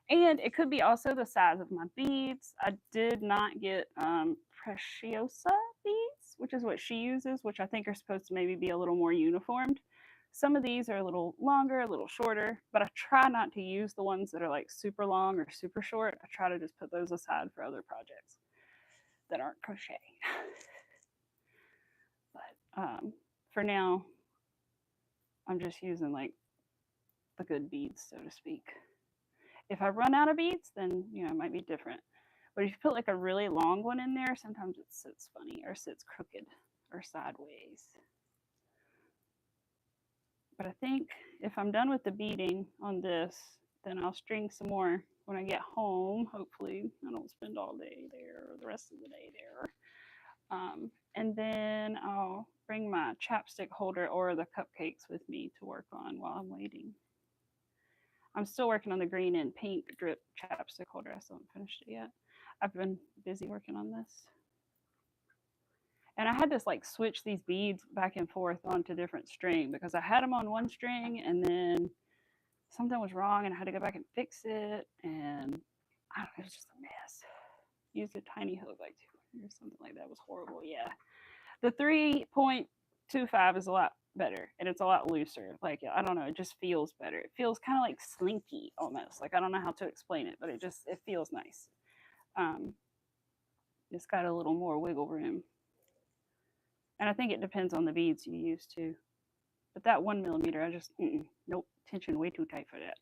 And it could be also the size of my beads. I did not get Preciosa beads, which is what she uses, which I think are supposed to maybe be a little more uniformed. Some of these are a little longer, a little shorter, but I try not to use the ones that are like super long or super short. I try to just put those aside for other projects that aren't crochet. But for now, I'm just using like the good beads, so to speak. If I run out of beads, then it might be different. But if you put like a really long one in there, sometimes it sits funny or sits crooked or sideways. But I think if I'm done with the beading on this, then I'll string some more when I get home. Hopefully I don't spend all day there or the rest of the day there. And then I'll bring my chapstick holder or the cupcakes with me to work on while I'm waiting. I'm still working on the green and pink drip chapstick holder. I still haven't finished it yet. I've been busy working on this. And I had to like switch these beads back and forth onto different string because I had them on one string and then something was wrong and I had to go back and fix it. And I don't know, it was just a mess. Used a tiny hook like 200 or something like that. It was horrible. Yeah. The 3.25 is a lot better and it's a lot looser. Like, I don't know, it just feels better. It feels kind of like slinky almost. Like, I don't know how to explain it, but it feels nice. It's got a little more wiggle room. And I think it depends on the beads you use too. But that 1 millimeter, I just, nope, tension way too tight for that.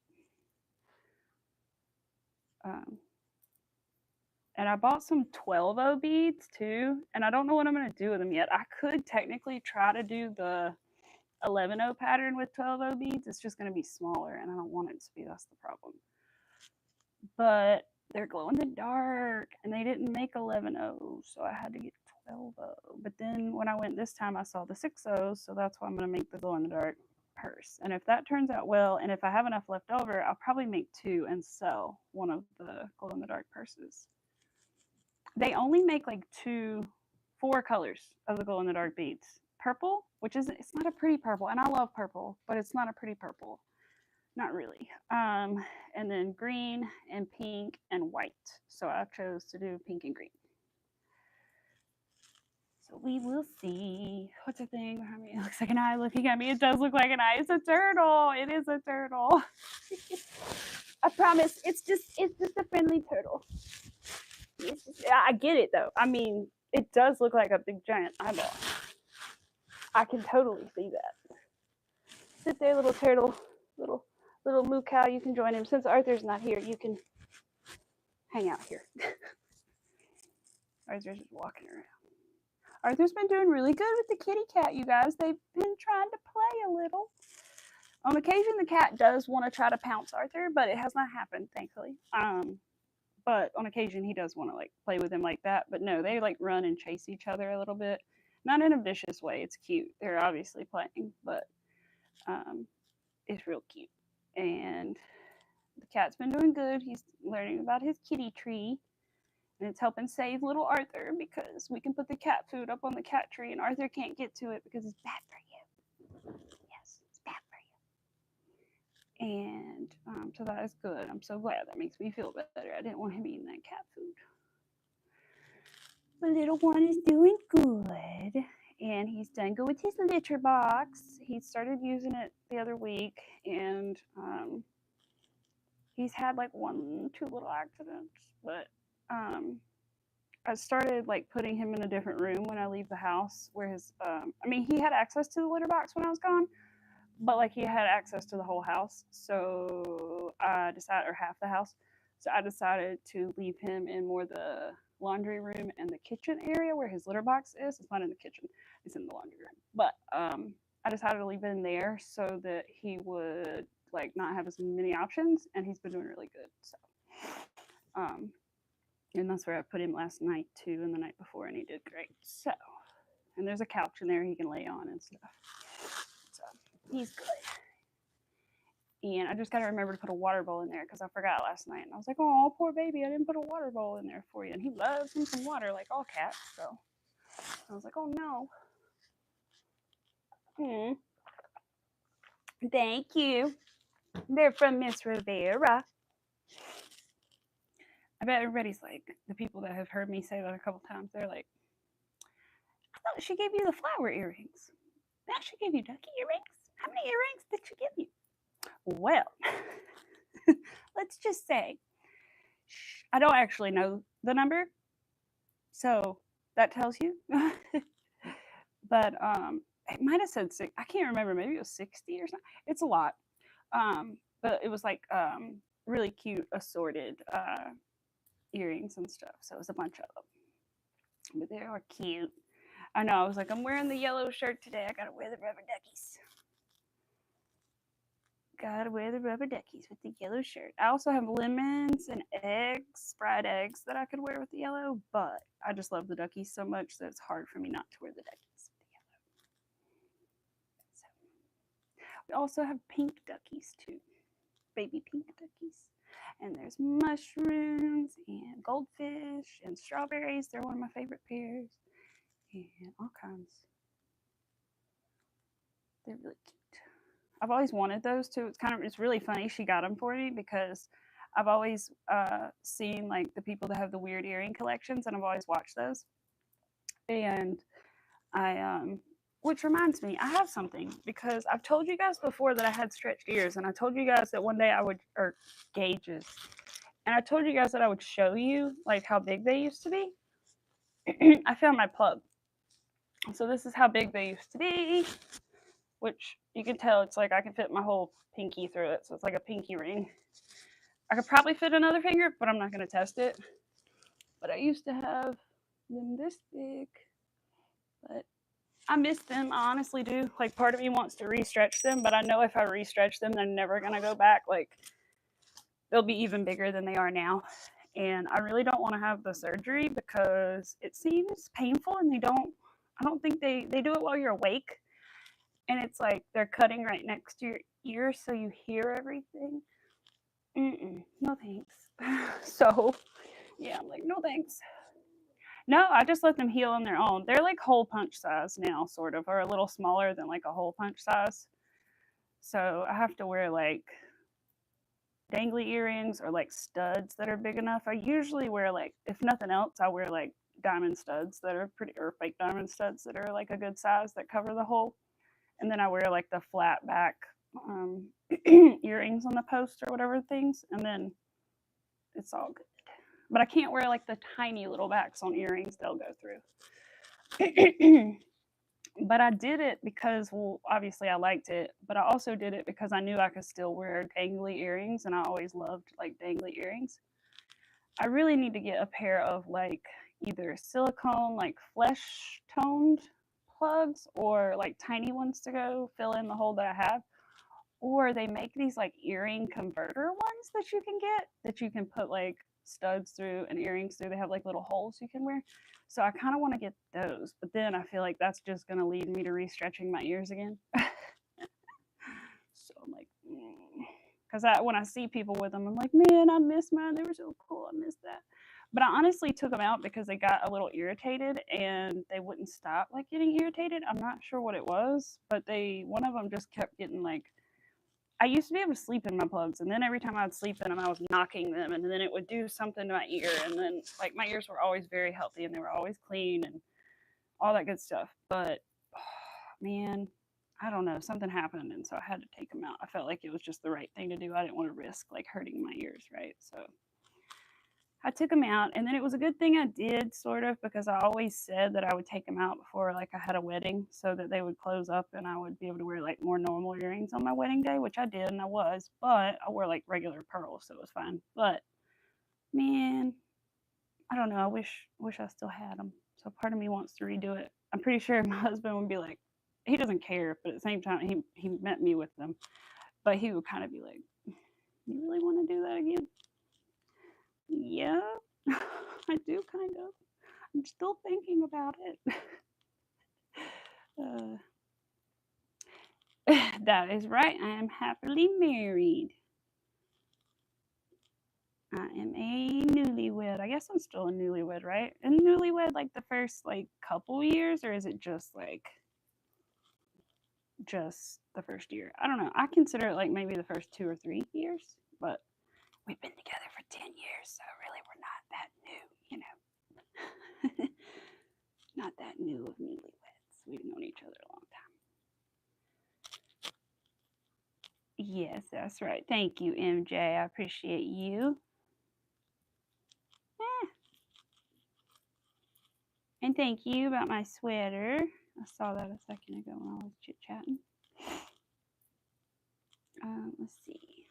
And I bought some 12-0 beads too. And I don't know what I'm going to do with them yet. I could technically try to do the 11-0 pattern with 12-0 beads. It's just going to be smaller and I don't want it to be. That's the problem. But they're glow in the dark and they didn't make 11-0. So I had to get 12-0. But then when I went this time, I saw the 6-0s. So that's why I'm going to make the glow in the dark purse. And if that turns out well, and if I have enough left over, I'll probably make 2 and sell one of the glow in the dark purses. They only make like 4 colors of the glow in the dark beads. Purple, which is, it's not a pretty purple, and I love purple, but it's not a pretty purple. Not really. And then green and pink and white. So I chose to do pink and green. So we will see. What's the thing behind me? It looks like an eye looking at me. It does look like an eye. It's a turtle. It is a turtle. I promise. It's just a friendly turtle. I get it though. I mean, it does look like a big giant eyeball. I can totally see that. Sit there, little turtle, little moo cow. You can join him. Since Arthur's not here, you can hang out here. Arthur's just walking around. Arthur's been doing really good with the kitty cat, you guys. They've been trying to play a little. On occasion, the cat does want to try to pounce Arthur, but it has not happened, thankfully. But on occasion, he does want to like play with him like that. But no, they like run and chase each other a little bit. Not in a vicious way. It's cute. They're obviously playing, but it's real cute. And the cat's been doing good. He's learning about his kitty tree. And it's helping save little Arthur because we can put the cat food up on the cat tree and Arthur can't get to it because it's bad for you. Yes, it's bad for you. And so that is good. I'm so glad. That makes me feel better. I didn't want him eating that cat food. The little one is doing good. And he's done good with his litter box. He started using it the other week. And he's had like 1-2 little accidents. But I started like putting him in a different room when I leave the house where his, I mean, he had access to the litter box when I was gone, but like he had access to the whole house. So I decided, or half the house. So I decided to leave him in more the laundry room and the kitchen area where his litter box is. It's not in the kitchen, it's in the laundry room. But I decided to leave it in there so that he would like not have as many options, and he's been doing really good. So and that's where I put him last night too, and the night before, and he did great. So, and there's a couch in there he can lay on and stuff. So he's good. And I just got to remember to put a water bowl in there because I forgot last night. And I was like, oh, poor baby, I didn't put a water bowl in there for you. And he loves him some water like all cats. So I was like, oh no. Thank you. They're from Miss Rivera. I bet everybody's like, the people that have heard me say that a couple times, they're like, I thought she gave you the flower earrings. Now she gave you ducky earrings? How many earrings did she give you? Well, let's just say I don't actually know the number, so that tells you. But it might have said six. I can't remember. Maybe it was 60 or something. It's a lot. But it was like really cute assorted earrings and stuff. So it was a bunch of them. But they are cute. I know. I was like, I'm wearing the yellow shirt today. I gotta wear the rubber duckies. Gotta wear the rubber duckies with the yellow shirt. I also have lemons and eggs, fried eggs that I could wear with the yellow, but I just love the duckies so much that it's hard for me not to wear the duckies with the yellow. So we also have pink duckies too, baby pink duckies. And there's mushrooms and goldfish and strawberries. They're one of my favorite pears. And all kinds. They're really cute. I've always wanted those too. It's really funny she got them for me because I've always seen like the people that have the weird earring collections, and I've always watched those. And I which reminds me, I have something because I've told you guys before that I had stretched ears, and I told you guys that one day I would, or gauges, and I told you guys that I would show you like how big they used to be. I found my plug. So this is how big they used to be, which you can tell it's like I can fit my whole pinky through it. So it's like a pinky ring. I could probably fit another finger, but I'm not going to test it. But I used to have them this big, but I miss them. I honestly do. Like part of me wants to re-stretch them, but I know if I re-stretch them, they're never going to go back. Like they'll be even bigger than they are now. And I really don't want to have the surgery because it seems painful, and I don't think they do it while you're awake. And it's like they're cutting right next to your ear so you hear everything. No thanks. So yeah, I'm like, no thanks. No, I just let them heal on their own. They're like hole punch size now, sort of, or a little smaller than like a hole punch size. So I have to wear like dangly earrings or like studs that are big enough. I usually wear like, if nothing else, I wear like diamond studs that are pretty, or fake diamond studs that are like a good size that cover the hole. And then I wear like the flat back earrings on the post or whatever things, and then it's all good. But I can't wear like the tiny little backs on earrings, they'll go through. But I did it because, well, obviously I liked it, but I also did it because I knew I could still wear dangly earrings, and I always loved like dangly earrings. I really need to get a pair of like either silicone, like flesh toned plugs, or like tiny ones to go fill in the hole that I have. Or they make these like earring converter ones that you can get that you can put like studs through and earrings through. They have like little holes you can wear. So I kind of want to get those, but then I feel like that's just going to lead me to re-stretching my ears again. So I'm like, because when I see people with them, I'm like, man, I miss mine. They were so cool. I miss that. But I honestly took them out because they got a little irritated and they wouldn't stop like getting irritated. I'm not sure what it was, but one of them just kept getting like, I used to be able to sleep in my plugs, and then every time I would sleep in them, I was knocking them, and then it would do something to my ear. And then like my ears were always very healthy, and they were always clean and all that good stuff. But man, I don't know, something happened, and so I had to take them out. I felt like it was just the right thing to do. I didn't want to risk like hurting my ears, right? So I took them out, and then it was a good thing I did, sort of, because I always said that I would take them out before like I had a wedding so that they would close up and I would be able to wear like more normal earrings on my wedding day, which I did, and I was, but I wore like regular pearls, so it was fine. But man, I don't know, I wish I still had them. So part of me wants to redo it. I'm pretty sure my husband would be like, he doesn't care, but at the same time he met me with them, but he would kind of be like, you really want to do that again? Yeah, I do kind of. I'm still thinking about it. That is right. I am happily married. I am a newlywed. I guess I'm still a newlywed, right? And newlywed like the first like couple years, or is it just like just the first year? I don't know. I consider it like maybe the first 2 or 3 years, but we've been together for 10 years, so really we're not that new, you know. Not that new of newlyweds. We've known each other a long time. Yes, that's right. Thank you, MJ. I appreciate you. And thank you about my sweater. I saw that a second ago when I was chit-chatting. Let's see.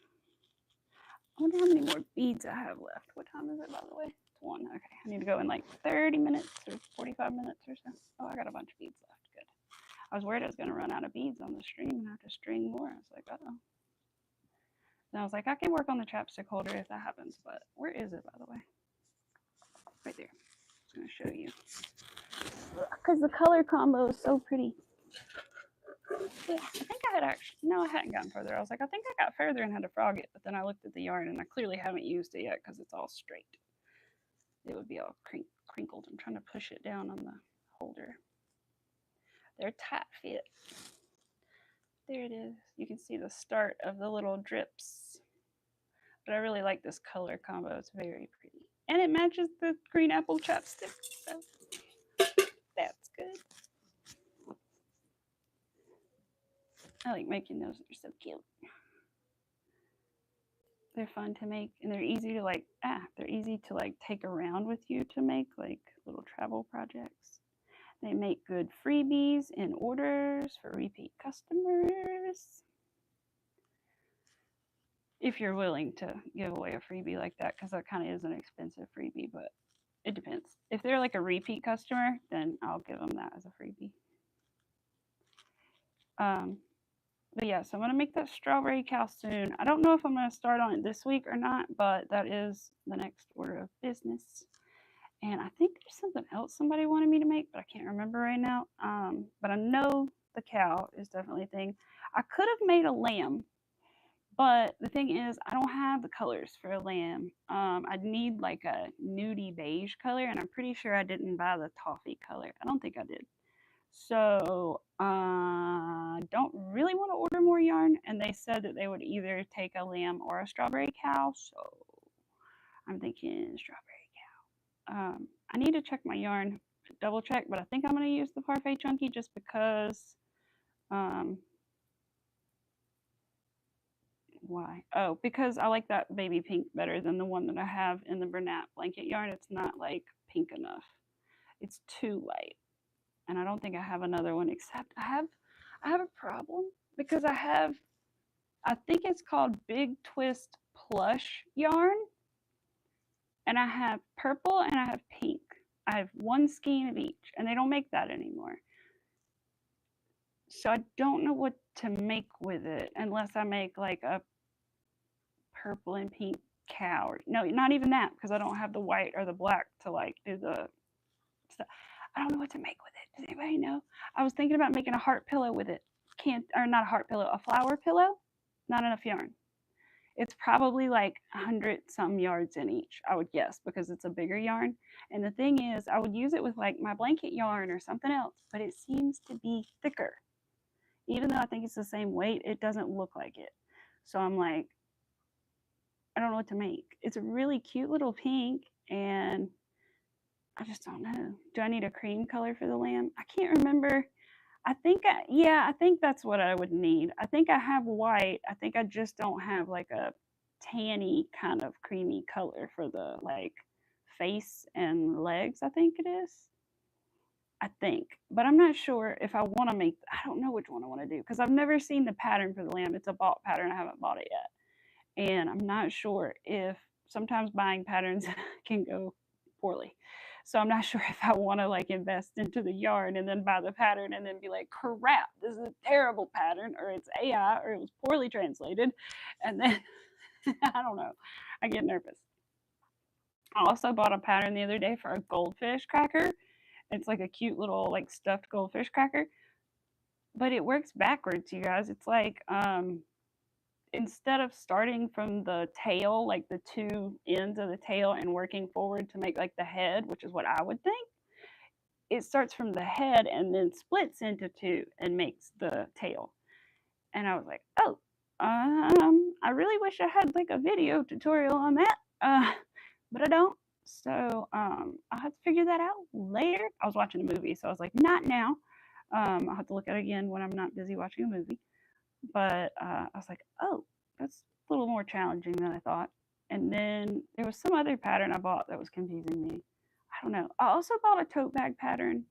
I wonder how many more beads I have left. What time is it, by the way? It's 1. Okay, I need to go in like 30 minutes or 45 minutes or so. Oh, I got a bunch of beads left. Good. I was worried I was going to run out of beads on the stream and have to string more. I was like, uh-oh. And I was like, I can work on the chapstick holder if that happens, but where is it, by the way? Right there. I'm going to show you. Because the color combo is so pretty. Yeah, I think I had actually, no, I hadn't gotten further. I was like, I think I got further and had to frog it, but then I looked at the yarn and I clearly haven't used it yet because it's all straight. It would be all crinkled. I'm trying to push it down on the holder. They're tight fit. There it is. You can see the start of the little drips. But I really like this color combo. It's very pretty. And it matches the green apple chapstick. So that's good. I like making those. They're so cute. They're fun to make and they're easy to like, they're easy to like take around with you to make like little travel projects. They make good freebies and orders for repeat customers. If you're willing to give away a freebie like that, because that kind of is an expensive freebie, but it depends. If they're like a repeat customer, then I'll give them that as a freebie. But yeah, so I'm going to make that strawberry cow soon. I don't know if I'm going to start on it this week or not, but that is the next order of business. And I think there's something else somebody wanted me to make, but I can't remember right now. But I know the cow is definitely a thing. I could have made a lamb, but the thing is, I don't have the colors for a lamb. I'd need like a nudie beige color, and I'm pretty sure I didn't buy the toffee color. I don't think I did. So I don't really want to order more yarn, and they said that they would either take a lamb or a strawberry cow. So I'm thinking strawberry cow. I need to check my yarn, double check, but I think I'm going to use the Parfait Chunky just because. Why? Oh, because I like that baby pink better than the one that I have in the Bernat blanket yarn. It's not like pink enough. It's too light. And I don't think I have another one, except I have a problem because I think it's called Big Twist Plush yarn, and I have purple and I have pink. I have one skein of each, and they don't make that anymore. So I don't know what to make with it unless I make like a purple and pink cow. Or, no, not even that, because I don't have the white or the black to like do the stuff. I don't know what to make with it. Does anybody know? I was thinking about making a heart pillow with it. Or not a heart pillow, a flower pillow. Not enough yarn. It's probably like 100 some yards in each, I would guess, because it's a bigger yarn. And the thing is, I would use it with like my blanket yarn or something else, but it seems to be thicker. Even though I think it's the same weight, it doesn't look like it. So I'm like, I don't know what to make. It's a really cute little pink, and I just don't know. Do I need a cream color for the lamb? I can't remember. I think that's what I would need. I think I have white. I think I just don't have like a tanny kind of creamy color for the like face and legs, I think it is. I think, but I'm not sure if I want to make, I don't know which one I want to do because I've never seen the pattern for the lamb. It's a bought pattern. I haven't bought it yet. And I'm not sure if sometimes buying patterns can go poorly. So I'm not sure if I want to like invest into the yarn and then buy the pattern and then be like, crap, this is a terrible pattern, or it's AI, or it was poorly translated. And then I don't know. I get nervous. I also bought a pattern the other day for a goldfish cracker. It's like a cute little like stuffed goldfish cracker. but it works backwards, you guys. It's like instead of starting from the tail, like the two ends of the tail, and working forward to make like the head, which is what I would think, it starts from the head and then splits into two and makes the tail. And I was like, oh, I really wish I had like a video tutorial on that, but I don't. So I'll have to figure that out later. I was watching a movie, so I was like, not now. I'll have to look at it again when I'm not busy watching a movie. But I was like, oh, that's a little more challenging than I thought. And then there was some other pattern I bought that was confusing me. I don't know. I also bought a tote bag pattern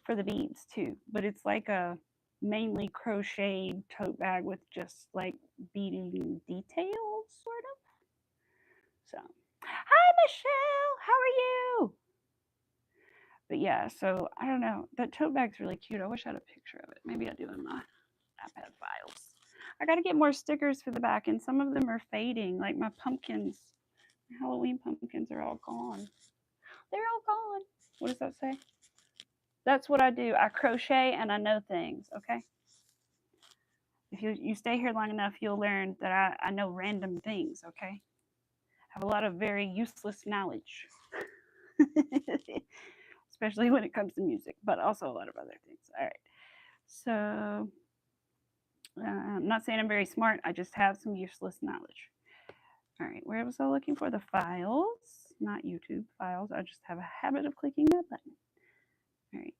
for the beads too, but it's like a mainly crocheted tote bag with just like beading details, sort of. So, hi Michelle, how are you? But yeah, so I don't know. That tote bag's really cute. I wish I had a picture of it. Maybe I do in my iPad files. I got to get more stickers for the back, and some of them are fading. Like my pumpkins, my Halloween pumpkins are all gone. They're all gone. What does that say? That's what I do. I crochet and I know things, okay? If you stay here long enough, you'll learn that I know random things, okay? I have a lot of very useless knowledge, especially when it comes to music, but also a lot of other things. All right. So I'm not saying I'm very smart. I just have some useless knowledge. All right. Where was I looking for? The files, not YouTube files. I just have a habit of clicking that button. All right.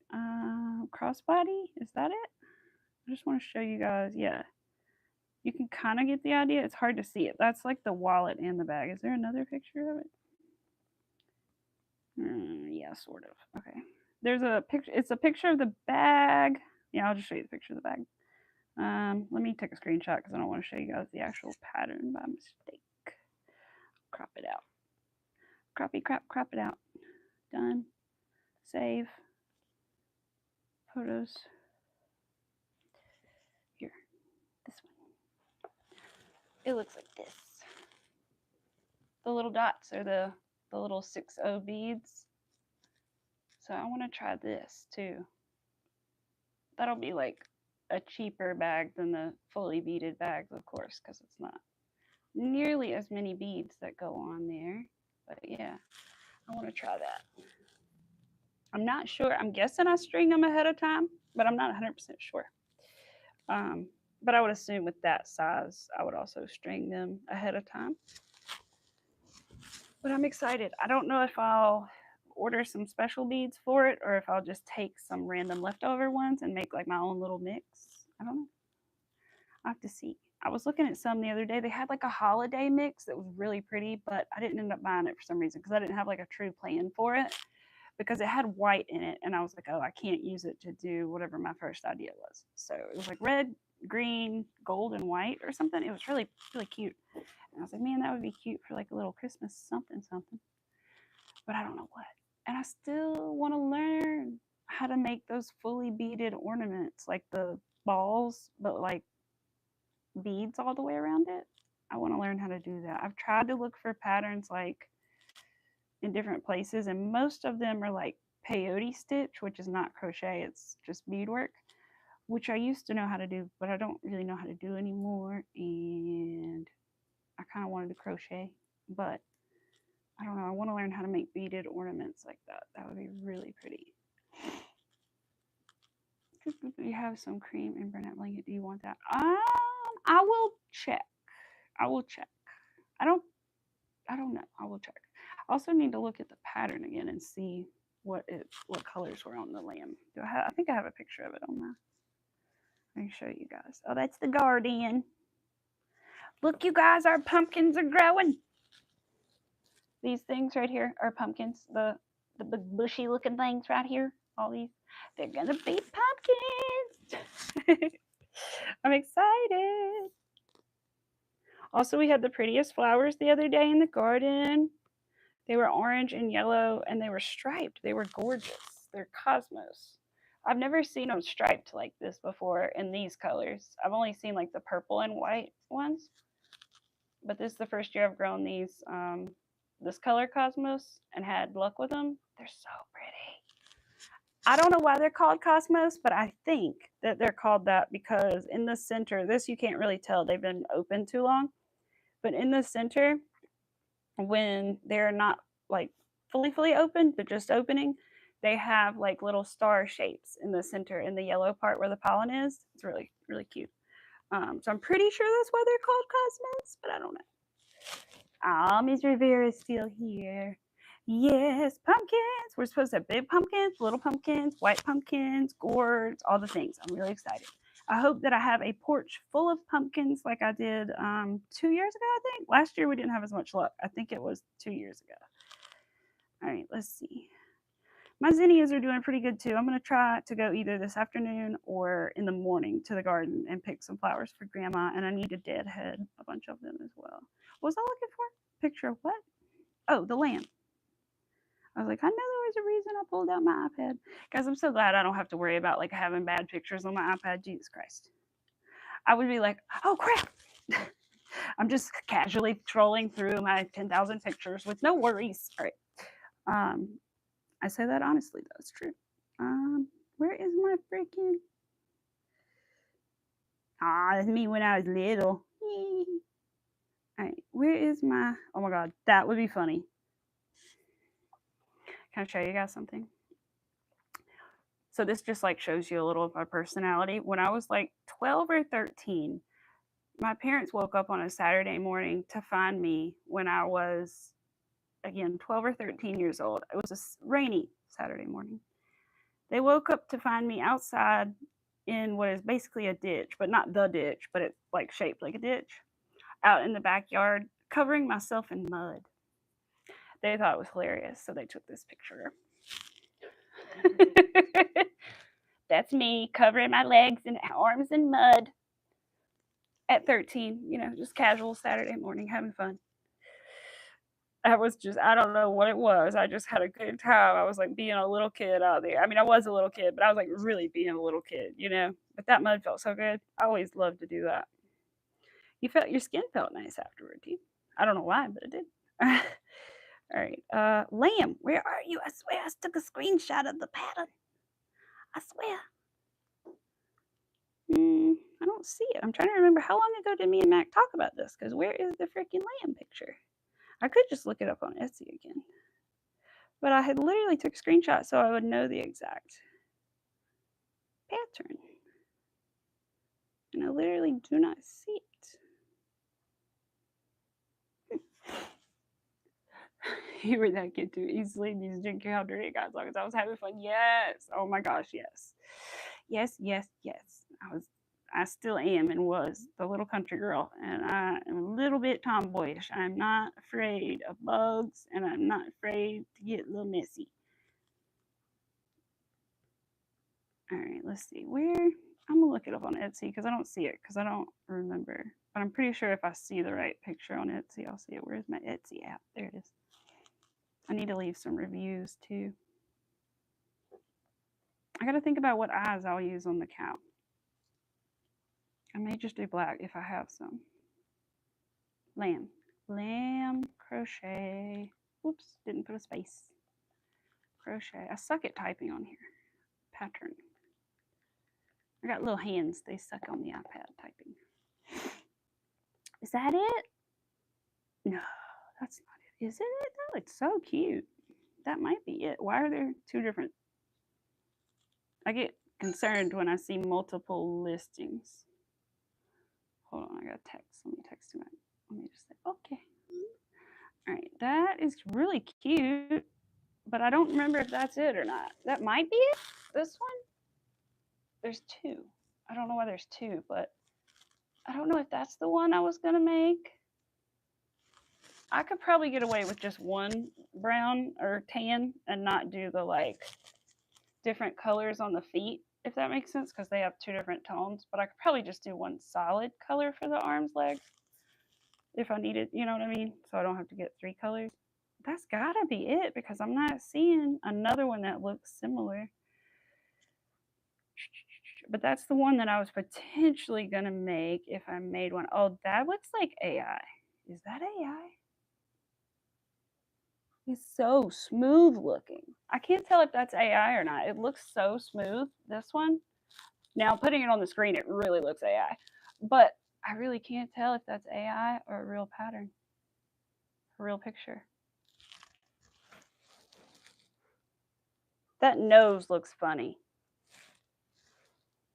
Crossbody. Is that it? I just want to show you guys. Yeah. You can kind of get the idea. It's hard to see it. That's like the wallet and the bag. Is there another picture of it? Yeah, sort of. Okay. There's a picture. It's a picture of the bag. Yeah, I'll just show you the picture of the bag. Let me take a screenshot because I don't want to show you guys the actual pattern by mistake. Crop it out. Crop it out. Done. Save. Photos. Here. This one. It looks like this. The little dots are the little 6-0 beads. So I want to try this too. That'll be like a cheaper bag than the fully beaded bags, of course, because it's not nearly as many beads that go on there. But yeah, I want to try that. I'm not sure. I'm guessing I string them ahead of time, but I'm not 100% sure. But I would assume with that size, I would also string them ahead of time. But I'm excited. I don't know if I'll order some special beads for it or if I'll just take some random leftover ones and make like my own little mix. I don't know. I have to see. I was looking at some the other day. They had like a holiday mix that was really pretty, but I didn't end up buying it for some reason because I didn't have like a true plan for it because it had white in it. And I was like, oh, I can't use it to do whatever my first idea was. So it was like red, green, gold, and white or something. It was really, really cute. And I was like, man, that would be cute for like a little Christmas something. But I don't know what. And I still want to learn how to make those fully beaded ornaments, like the balls, but like beads all the way around it. I want to learn how to do that. I've tried to look for patterns like in different places, and most of them are like peyote stitch, which is not crochet, it's just beadwork, which I used to know how to do, but I don't really know how to do anymore. And I kind of wanted to crochet, but I don't know. I want to learn how to make beaded ornaments like that. That would be really pretty. You have some cream and burnout blanket. Do you want that? I will check. I will check. I don't know. I will check. I also need to look at the pattern again and see what colors were on the lamb. I think I have a picture of it on my. Let me show you guys. Oh, that's the garden. Look, you guys, our pumpkins are growing. These things right here are pumpkins. The big bushy looking things right here. All these. They're gonna be pumpkins. I'm excited. Also, we had the prettiest flowers the other day in the garden. They were orange and yellow, and they were striped. They were gorgeous. They're cosmos. I've never seen them striped like this before in these colors. I've only seen like the purple and white ones. But this is the first year I've grown these, this color cosmos, and had luck with them. They're so pretty. I don't know why they're called Cosmos, but I think that they're called that because in the center, this you can't really tell, they've been open too long, but in the center, when they're not like fully open, but just opening, they have like little star shapes in the center in the yellow part where the pollen is. It's really cute. So I'm pretty sure that's why they're called Cosmos, but I don't know. Ah, Miss Rivera is still here. Yes, pumpkins. We're supposed to have big pumpkins, little pumpkins, white pumpkins, gourds, all the things. I'm really excited. I hope that I have a porch full of pumpkins like I did 2 years ago, I think. Last year we didn't have as much luck. I think it was 2 years ago. All right, let's see. My zinnias are doing pretty good too. I'm going to try to go either this afternoon or in the morning to the garden and pick some flowers for Grandma. And I need to deadhead a bunch of them as well. What was I looking for? Picture of what? Oh, the lamb. I was like, I know there was a reason I pulled out my iPad. Guys, I'm so glad I don't have to worry about like having bad pictures on my iPad. Jesus Christ. I would be like, oh crap. I'm just casually trolling through my 10,000 pictures with no worries. All right. I say that honestly, though. It's true. Where is my freaking... that's me when I was little. All right, where is my... Oh my God, that would be funny. Can I show you guys something? So this just like shows you a little of my personality. When I was like 12 or 13, my parents woke up on a Saturday morning to find me when I was, again, 12 or 13 years old. It was a rainy Saturday morning. They woke up to find me outside in what is basically a ditch, but not the ditch, but it's like shaped like a ditch, out in the backyard, covering myself in mud. They thought it was hilarious, so they took this picture. That's me covering my legs and arms in mud at 13, you know, just casual Saturday morning, having fun. I was just, I don't know what it was. I just had a good time. I was like being a little kid out there. I mean, I was a little kid, but I was like really being a little kid, you know? But that mud felt so good. I always loved to do that. Your skin felt nice afterward, too. I don't know why, but it did. All right. Lamb, where are you? I swear I took a screenshot of the pattern. I swear. I don't see it. I'm trying to remember how long ago did me and Mac talk about this? Because where is the freaking lamb picture? I could just look it up on Etsy again. But I had literally took a screenshot so I would know the exact pattern. And I literally do not see it. You were that kid too easily these drinking how dirty it got as long as I was having fun. Yes. Oh my gosh, yes. Yes. I still am and was the little country girl, and I am a little bit tomboyish. I'm not afraid of bugs, and I'm not afraid to get a little messy. All right, let's see. Where? I'm gonna look it up on Etsy because I don't see it because I don't remember. But I'm pretty sure if I see the right picture on Etsy, I'll see it. Where's my Etsy app? There it is. I need to leave some reviews too. I gotta think about what eyes I'll use on the cow. I may just do black if I have some. Lamb crochet. Whoops, didn't put a space. Crochet. I suck at typing on here. Pattern. I got little hands. They suck on the iPad typing. Is that it? No, that's not it. Is it? No, it's so cute. That might be it. Why are there two different? I get concerned when I see multiple listings. Hold on, I got text. Let me text him. Let me just say, okay. All right, that is really cute, but I don't remember if that's it or not. That might be it. This one? There's two. I don't know why there's two, but I don't know if that's the one I was going to make. I could probably get away with just one brown or tan and not do the like different colors on the feet, if that makes sense, because they have two different tones. But I could probably just do one solid color for the arms, legs, if I needed, you know what I mean? So I don't have to get three colors. That's gotta be it because I'm not seeing another one that looks similar. But that's the one that I was potentially gonna make if I made one. Oh, that looks like AI. Is that AI? is so smooth looking. I can't tell if that's AI or not. It looks so smooth, this one. Now, putting it on the screen, it really looks AI. But I really can't tell if that's AI or a real pattern, a real picture. That nose looks funny.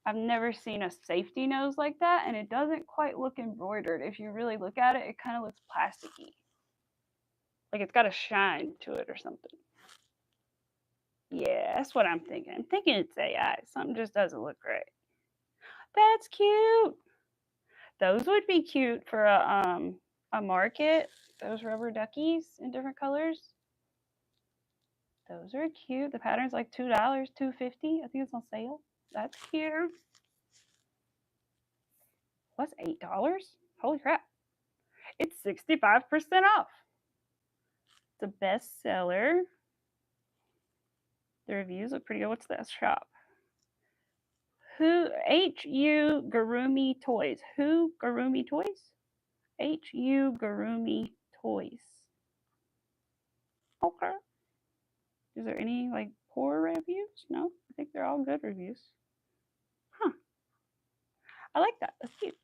I've never seen a safety nose like that, and it doesn't quite look embroidered. If you really look at it, it kind of looks plasticky. Like it's got a shine to it or something. Yeah, that's what I'm thinking. I'm thinking it's AI. Something just doesn't look right. That's cute. Those would be cute for a market. Those rubber duckies in different colors. Those are cute. The pattern's like $2, $2.50. I think it's on sale. That's cute. What's $8? Holy crap. It's 65% off. It's a bestseller. The reviews look pretty good. What's this shop? H.U. Gurumi Toys. Who Gurumi Toys? H.U. Gurumi Toys. Okay. Is there any like poor reviews? No, I think they're all good reviews. Huh. I like that. That's cute.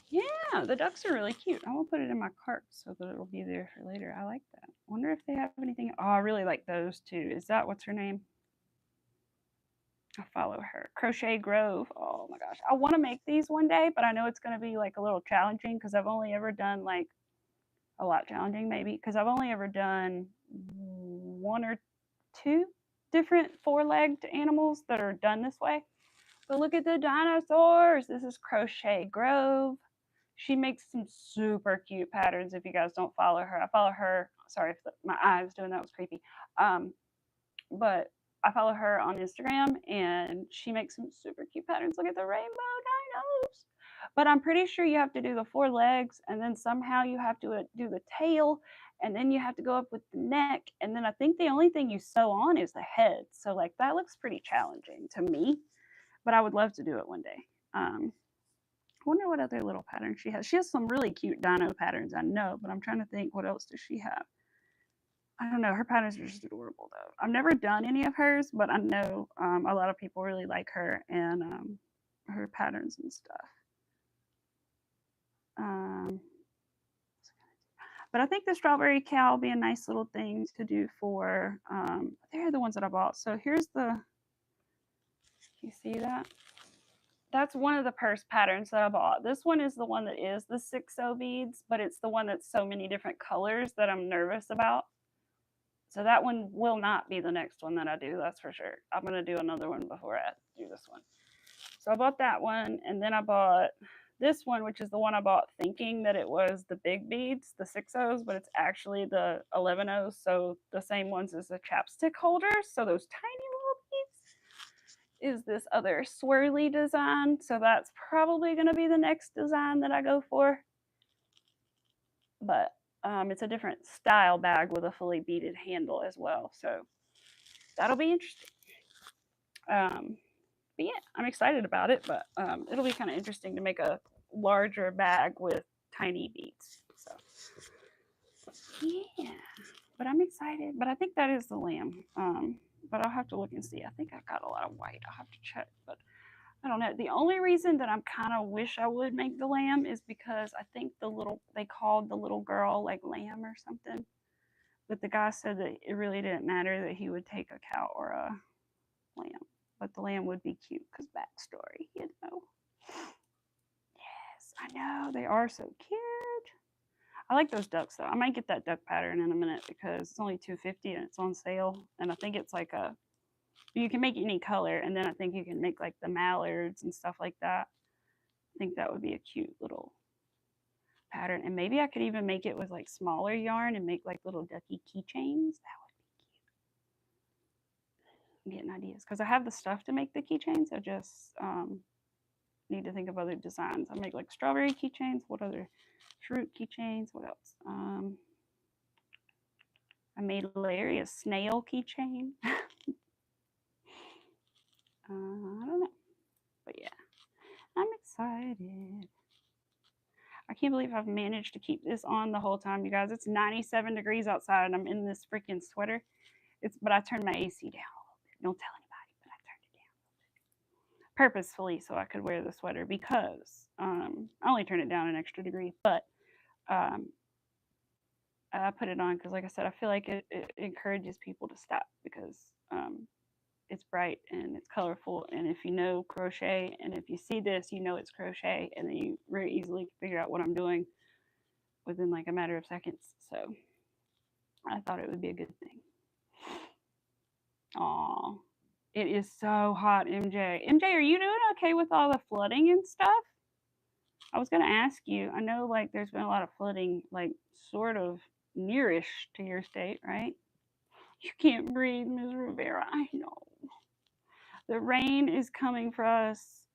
Yeah, the ducks are really cute. I'm gonna put it in my cart so that it'll be there for later. I like that. Wonder if they have anything. Oh, I really like those too. Is that what's her name? I follow her. Crochet Grove. Oh my gosh. I want to make these one day, but I know it's going to be like a little challenging because I've only ever done like a lot challenging maybe because I've only ever done one or two different four-legged animals that are done this way. But look at the dinosaurs. This is Crochet Grove. She makes some super cute patterns if you guys don't follow her. I follow her. Sorry if my eye was doing that, was creepy. But I follow her on Instagram and she makes some super cute patterns. Look at the rainbow dinos. But I'm pretty sure you have to do the four legs and then somehow you have to do the tail and then you have to go up with the neck. And then I think the only thing you sew on is the head. So like that looks pretty challenging to me, but I would love to do it one day. I wonder what other little patterns she has. She has some really cute dino patterns, I know, but I'm trying to think what else does she have. I don't know. Her patterns are just adorable, though. I've never done any of hers, but I know a lot of people really like her and her patterns and stuff. But I think the strawberry cow will be a nice little thing to do for. They're the ones that I bought. So here's the. You see that? That's one of the purse patterns that I bought. This one is the one that is the 6-0 beads, but it's the one that's so many different colors that I'm nervous about. So that one will not be the next one that I do, that's for sure. I'm going to do another one before I do this one. So I bought that one, and then I bought this one, which is the one I bought thinking that it was the big beads, the 6-0s, but it's actually the 11-0s, so the same ones as the chapstick holders. So those tiny little beads is this other swirly design. So that's probably going to be the next design that I go for. But it's a different style bag with a fully beaded handle as well. So that'll be interesting. But yeah, I'm excited about it, but it'll be kind of interesting to make a larger bag with tiny beads. So yeah, but I'm excited. But I think that is the lamb. But I'll have to look and see. I think I've got a lot of white. I'll have to check, but I don't know. The only reason that I'm kind of wish I would make the lamb is because I think they called the little girl like lamb or something. But the guy said that it really didn't matter that he would take a cow or a lamb. But the lamb would be cute because backstory, you know. Yes, I know. They are so cute. I like those ducks though. I might get that duck pattern in a minute because it's only $2.50 and it's on sale. And I think it's like you can make any color, and then I think you can make like the mallards and stuff like that. I think that would be a cute little pattern. And maybe I could even make it with like smaller yarn and make like little ducky keychains. That would be cute. I'm getting ideas because I have the stuff to make the keychains. I just need to think of other designs. I make like strawberry keychains. What other fruit keychains? What else? I made Larry a snail keychain. I don't know, but yeah, I'm excited. I can't believe I've managed to keep this on the whole time, you guys. It's 97 degrees outside and I'm in this freaking sweater. But I turned my AC down a little bit. Don't tell anybody, but I turned it down purposefully so I could wear the sweater because I only turned it down an extra degree, but um, I put it on because, like I said, I feel like it encourages people to stop because it's bright and it's colorful. And if you know crochet and if you see this, you know it's crochet, and then you very easily figure out what I'm doing within like a matter of seconds. So I thought it would be a good thing. Aw, it is so hot, MJ. MJ, are you doing okay with all the flooding and stuff? I was gonna ask you. I know like there's been a lot of flooding, like sort of nearish to your state, right? You can't breathe, Ms. Rivera. I know. The rain is coming for us.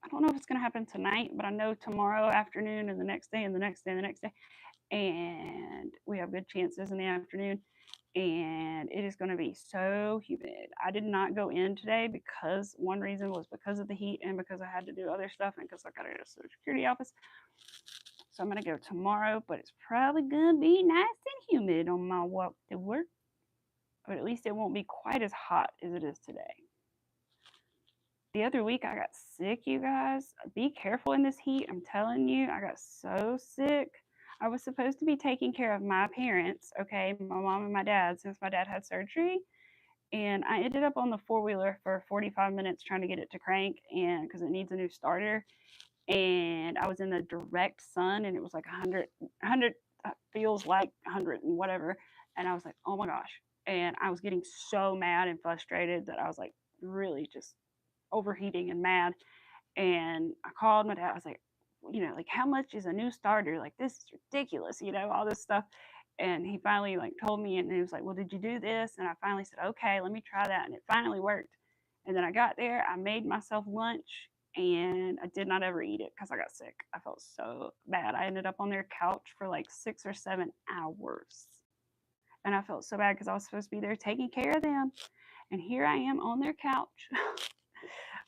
I don't know if it's gonna happen tonight, but I know tomorrow afternoon and the next day and the next day and the next day. And we have good chances in the afternoon. And it is going to be so humid. I did not go in today because one reason was because of the heat and because I had to do other stuff and because I got to go to the Social Security office. So I'm going to go tomorrow, but it's probably going to be nice and humid on my walk to work. But at least it won't be quite as hot as it is today. The other week I got sick, you guys. Be careful in this heat. I'm telling you, I got so sick. I was supposed to be taking care of my parents, okay, my mom and my dad, since my dad had surgery. And I ended up on the four-wheeler for 45 minutes trying to get it to crank, and because it needs a new starter. And I was in the direct sun, and it was like 100 feels like 100 and whatever. And I was like, oh my gosh. And I was getting so mad and frustrated that I was like really just overheating and mad. And I called my dad. I was like, like how much is a new starter? Like this is ridiculous, all this stuff. And he finally like told me, and he was like, well, did you do this? And I finally said, okay, let me try that. And it finally worked. And then I got there, I made myself lunch, and I did not ever eat it because I got sick. I felt so bad. I ended up on their couch for like 6 or 7 hours. And I felt so bad because I was supposed to be there taking care of them. And here I am on their couch. I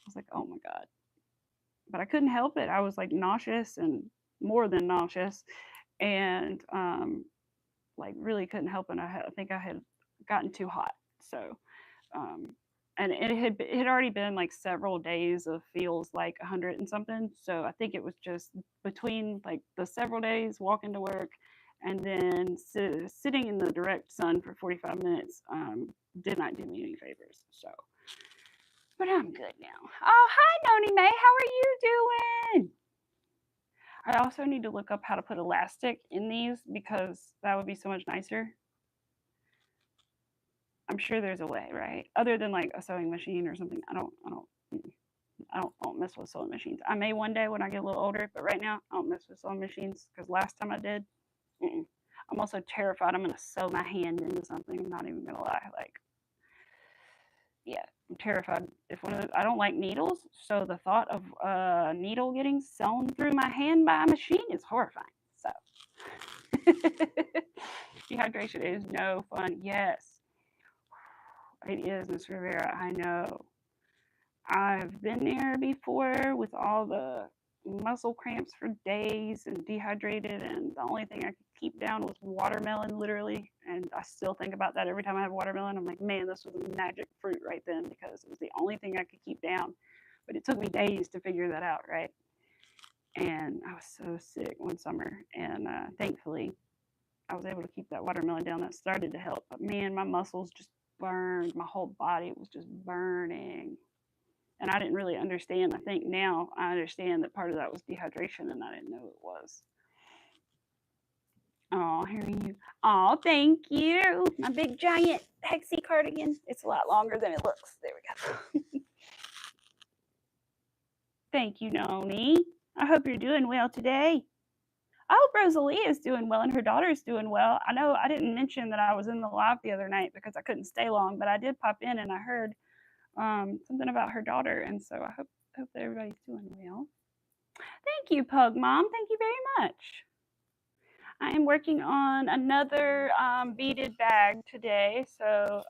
was like, oh my God. But I couldn't help it. I was like nauseous and more than nauseous, and like really couldn't help it. I think I had gotten too hot. So, and it had already been like several days of feels like 100 and something. So I think it was just between like the several days walking to work and then sitting in the direct sun for 45 minutes did not do me any favors. So. But I'm good now. Oh, hi, Noni May. How are you doing? I also need to look up how to put elastic in these because that would be so much nicer. I'm sure there's a way, right? Other than like a sewing machine or something. I don't mess with sewing machines. I may one day when I get a little older, but right now I don't mess with sewing machines because last time I did, I'm also terrified I'm gonna sew my hand into something. I'm not even gonna lie. Like, yeah, I'm terrified. If one of those, I don't like needles, so the thought of a needle getting sewn through my hand by a machine is horrifying. So, dehydration is no fun. Yes, it is, Miss Rivera. I know. I've been there before with all the muscle cramps for days and dehydrated, and the only thing I could keep down was watermelon, literally. And I still think about that every time I have watermelon. I'm like, man, this was a magic fruit right then because it was the only thing I could keep down. But it took me days to figure that out, right? And I was so sick one summer, and thankfully I was able to keep that watermelon down. That started to help. But man, my muscles just burned. My whole body was just burning. And I didn't really understand. I think now I understand that part of that was dehydration, and I didn't know it was. Oh, here you. Oh, thank you. My big giant Hexie cardigan. It's a lot longer than it looks. There we go. Thank you, Noni. I hope you're doing well today. I hope Rosalie is doing well and her daughter is doing well. I know I didn't mention that I was in the live the other night because I couldn't stay long, but I did pop in and I heard something about her daughter, and so I hope that everybody's doing well. Thank you, Pug Mom. Thank you very much. I am working on another beaded bag today, so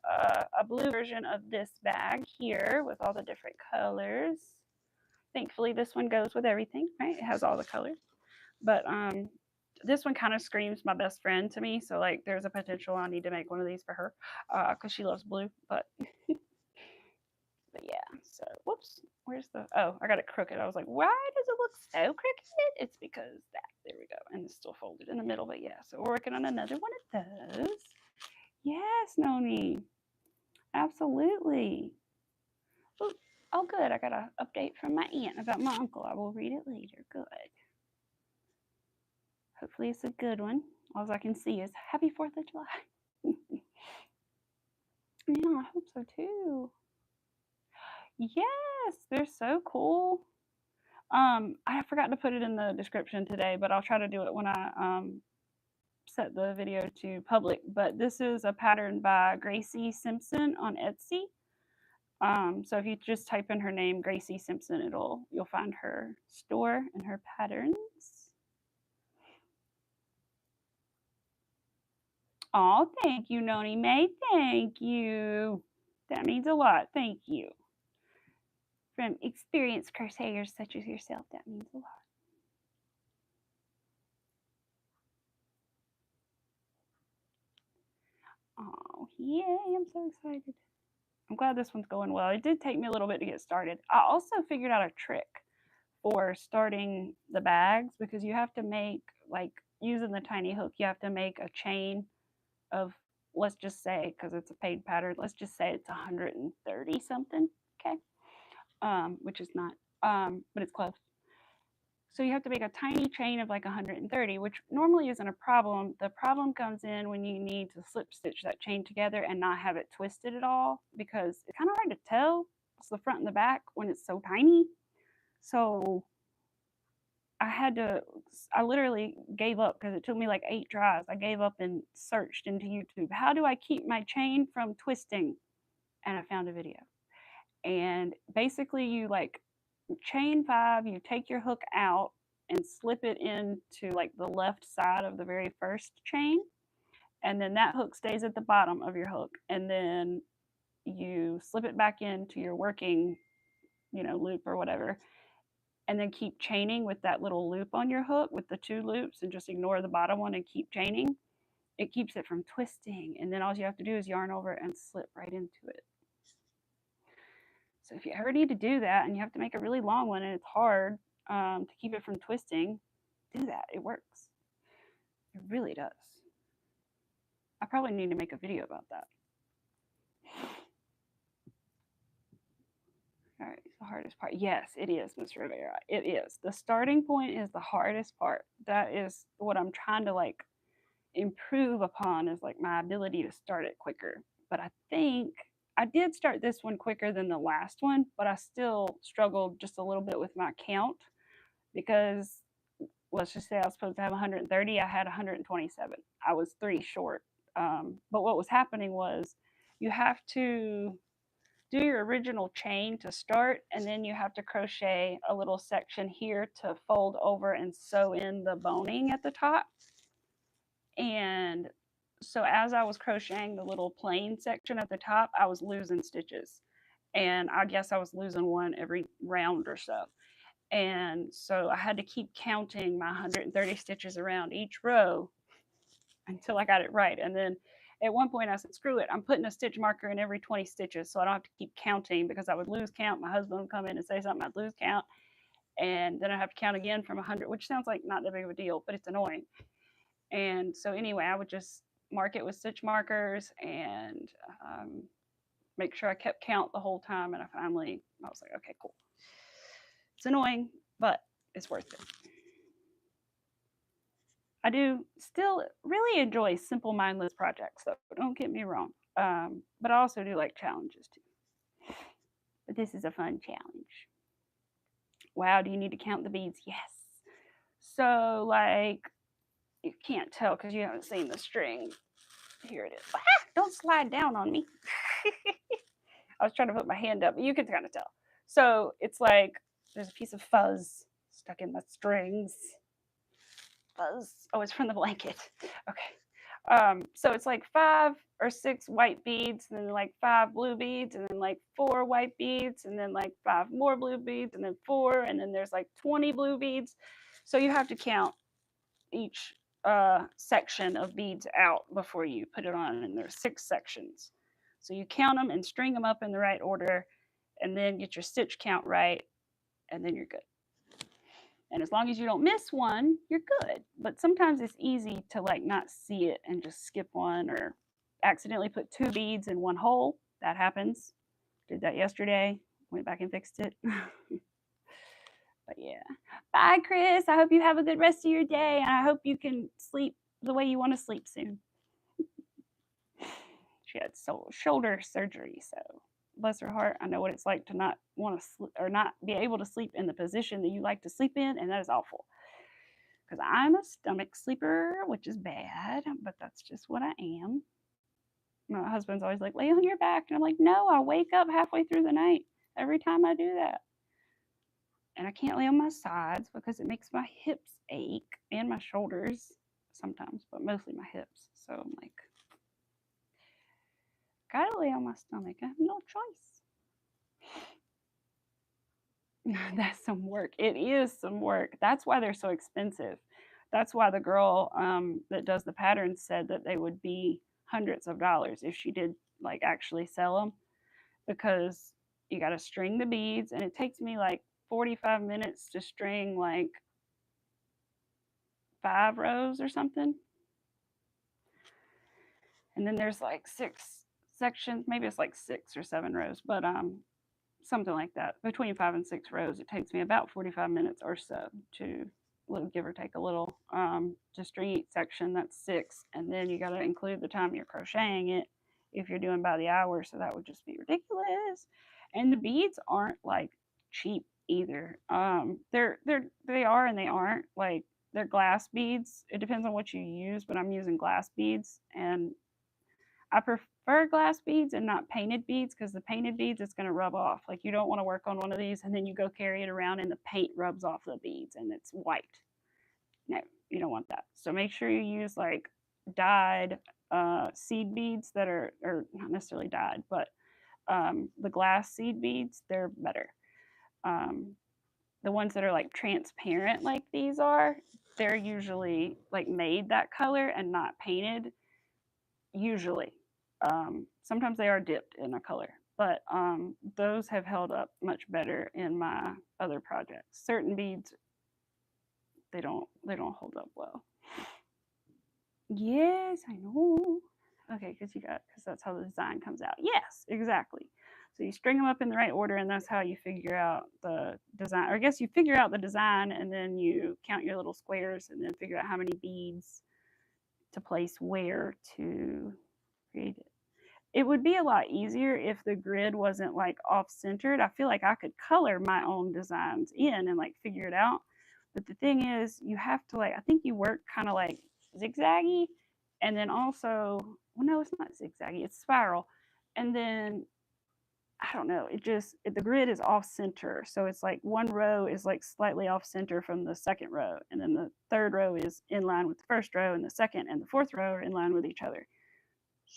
a blue version of this bag here with all the different colors. Thankfully, this one goes with everything, right? It has all the colors. But this one kind of screams my best friend to me. So like, there's a potential I need to make one of these for her because she loves blue. But yeah. So whoops, where's the? Oh, I got it crooked. I was like, why does it look so crooked? It's because that. There we go. And it's still folded in the middle. But yeah. So we're working on another one of those. Yes, Noni. Absolutely. Oh, good. I got an update from my aunt about my uncle. I will read it later. Good. Hopefully it's a good one. All I can see is Happy 4th of July. Yeah, I hope so too. Yes, they're so cool. I forgot to put it in the description today, but I'll try to do it when I set the video to public. But this is a pattern by Gracie Simpson on Etsy. So if you just type in her name, Gracie Simpson, you'll find her store and her patterns. Oh, thank you, Noni May. Thank you. That means a lot. Thank you. From experienced crocheters such as yourself, that means a lot. Oh, yay, I'm so excited. I'm glad this one's going well. It did take me a little bit to get started. I also figured out a trick for starting the bags because you have to make, like, using the tiny hook, you have to make a chain of, let's just say, because it's a paid pattern, let's just say it's 130 something, okay? Which is not, but it's close. So you have to make a tiny chain of like 130, which normally isn't a problem. The problem comes in when you need to slip stitch that chain together and not have it twisted at all because it's kind of hard to tell it's the front and the back when it's so tiny. So I literally gave up because it took me like 8 tries. I gave up and searched into YouTube. How do I keep my chain from twisting? And I found a video. And basically you like chain 5, you take your hook out and slip it into like the left side of the very first chain. And then that hook stays at the bottom of your hook. And then you slip it back into your working, loop or whatever. And then keep chaining with that little loop on your hook with the 2 loops and just ignore the bottom one and keep chaining. It keeps it from twisting. And then all you have to do is yarn over and slip right into it. So if you ever need to do that and you have to make a really long one and it's hard to keep it from twisting, do that. It works. It really does. I probably need to make a video about that. All right, the hardest part. Yes, it is, Ms. Rivera. It is. The starting point is the hardest part. That is what I'm trying to like improve upon is like my ability to start it quicker. But I think I did start this one quicker than the last one, but I still struggled just a little bit with my count because let's just say I was supposed to have 130. I had 127. I was 3 short. But what was happening was you have to do your original chain to start, and then you have to crochet a little section here to fold over and sew in the boning at the top. And so as I was crocheting the little plain section at the top, I was losing stitches. And I guess I was losing one every round or so. And so I had to keep counting my 130 stitches around each row until I got it right. And then at one point I said, screw it, I'm putting a stitch marker in every 20 stitches so I don't have to keep counting because I would lose count. My husband would come in and say something, I'd lose count. And then I have to count again from 100, which sounds like not that big of a deal, but it's annoying. And so anyway, I would just mark it with stitch markers and make sure I kept count the whole time. And I was like, okay, cool. It's annoying, but it's worth it. I do still really enjoy simple, mindless projects, though. Don't get me wrong. But I also do like challenges, too. But this is a fun challenge. Wow, do you need to count the beads? Yes. So, like, you can't tell because you haven't seen the string. Here it is. Ah, don't slide down on me. I was trying to put my hand up, but you can kind of tell. So, it's like there's a piece of fuzz stuck in the strings. Fuzz. Oh, it's from the blanket. Okay. So it's like 5 or 6 white beads, and then like 5 blue beads, and then like 4 white beads, and then like 5 more blue beads, and then 4, and then there's like 20 blue beads. So you have to count each section of beads out before you put it on, and there's 6 sections. So you count them and string them up in the right order, and then get your stitch count right, and then you're good. And as long as you don't miss one, you're good. But sometimes it's easy to like not see it and just skip one or accidentally put 2 beads in one hole. That happens. Did that yesterday. Went back and fixed it. But yeah. Bye, Chris. I hope you have a good rest of your day, and I hope you can sleep the way you want to sleep soon. She had shoulder surgery, so bless her heart. I know what it's like to not want to sleep or not be able to sleep in the position that you like to sleep in, and that is awful. Because I'm a stomach sleeper, which is bad, but that's just what I am. My husband's always like, lay on your back. And I'm like, no, I wake up halfway through the night every time I do that. And I can't lay on my sides because it makes my hips ache and my shoulders sometimes, but mostly my hips. So I'm like, gotta lay on my stomach. I have no choice. That's some work. It is some work. That's why they're so expensive. That's why the girl that does the patterns said that they would be hundreds of dollars if she did like actually sell them, because you got to string the beads, and it takes me like 45 minutes to string like 5 rows or something. And then there's like 6 sections, maybe it's like 6 or 7 rows, but something like that. Between 5 and 6 rows, it takes me about 45 minutes or so to give or take a little to string each section. That's 6, and then you got to include the time you're crocheting it if you're doing by the hour, so that would just be ridiculous. And the beads aren't like cheap either. They are and they aren't. Like, they're glass beads. It depends on what you use, but I'm using glass beads, and I prefer glass beads and not painted beads, because the painted beads, it's going to rub off. Like, you don't want to work on one of these and then you go carry it around and the paint rubs off the beads and it's white. No, you don't want that. So make sure you use like dyed seed beads that are, or not necessarily dyed, but the glass seed beads, they're better. The ones that are like transparent like these are, they're usually like made that color and not painted, usually. Sometimes they are dipped in a color, but those have held up much better in my other projects. Certain beads, they don't hold up well. Yes, I know. Okay, because that's how the design comes out. Yes, exactly. So you string them up in the right order, and that's how you figure out the design. Or I guess you figure out the design, and then you count your little squares, and then figure out how many beads to place where to create it. It would be a lot easier if the grid wasn't like off centered. I feel like I could color my own designs in and like figure it out. But the thing is, you have to like, I think you work kind of like zigzaggy, and then also, well, no, it's not zigzaggy, it's spiral. And then I don't know, the grid is off center. So it's like one row is like slightly off center from the second row. And then the third row is in line with the first row, and the second and the fourth row are in line with each other.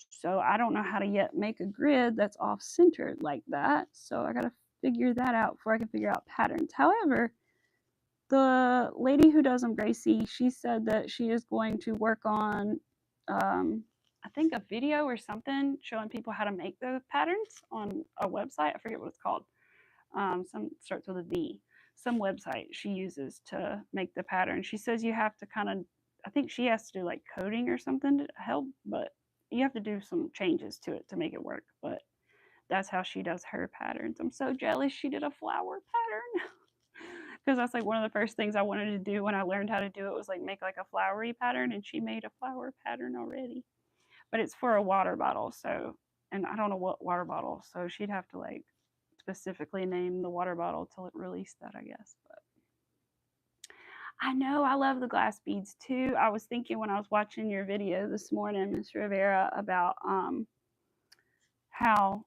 So I don't know how to yet make a grid that's off centered like that. So I got to figure that out before I can figure out patterns. However, the lady who does them, Gracie, she said that she is going to work on, I think, a video or something showing people how to make the patterns on a website. I forget what it's called. Some starts with a V. Some website she uses to make the pattern. She says you have to kind of, I think she has to do like coding or something to help, but you have to do some changes to it to make it work. But that's how she does her patterns. I'm so jealous she did a flower pattern, because that's like one of the first things I wanted to do when I learned how to do it, was like make like a flowery pattern, and she made a flower pattern already. But it's for a water bottle, so, and I don't know what water bottle, so she'd have to like specifically name the water bottle till it released that, I guess. But I know I love the glass beads too. I was thinking when I was watching your video this morning, Miss Rivera, about how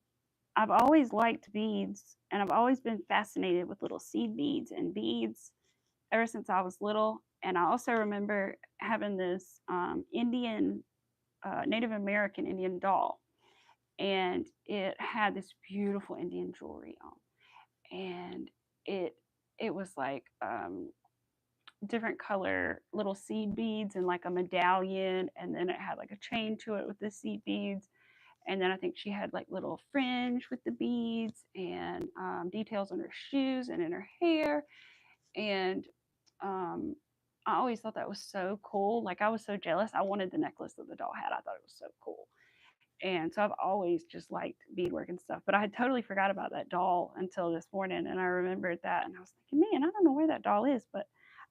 I've always liked beads, and I've always been fascinated with little seed beads and beads ever since I was little. And I also remember having this Indian Native American Indian doll, and it had this beautiful Indian jewelry on, and it it was like different color little seed beads and like a medallion, and then it had like a chain to it with the seed beads, and then I think she had like little fringe with the beads and details on her shoes and in her hair, and um, I always thought that was so cool. Like I was so jealous. I wanted the necklace that the doll had. I thought it was so cool. And so I've always just liked beadwork and stuff. But I had totally forgot about that doll until this morning, and I remembered that, and I was thinking, man, I don't know where that doll is, but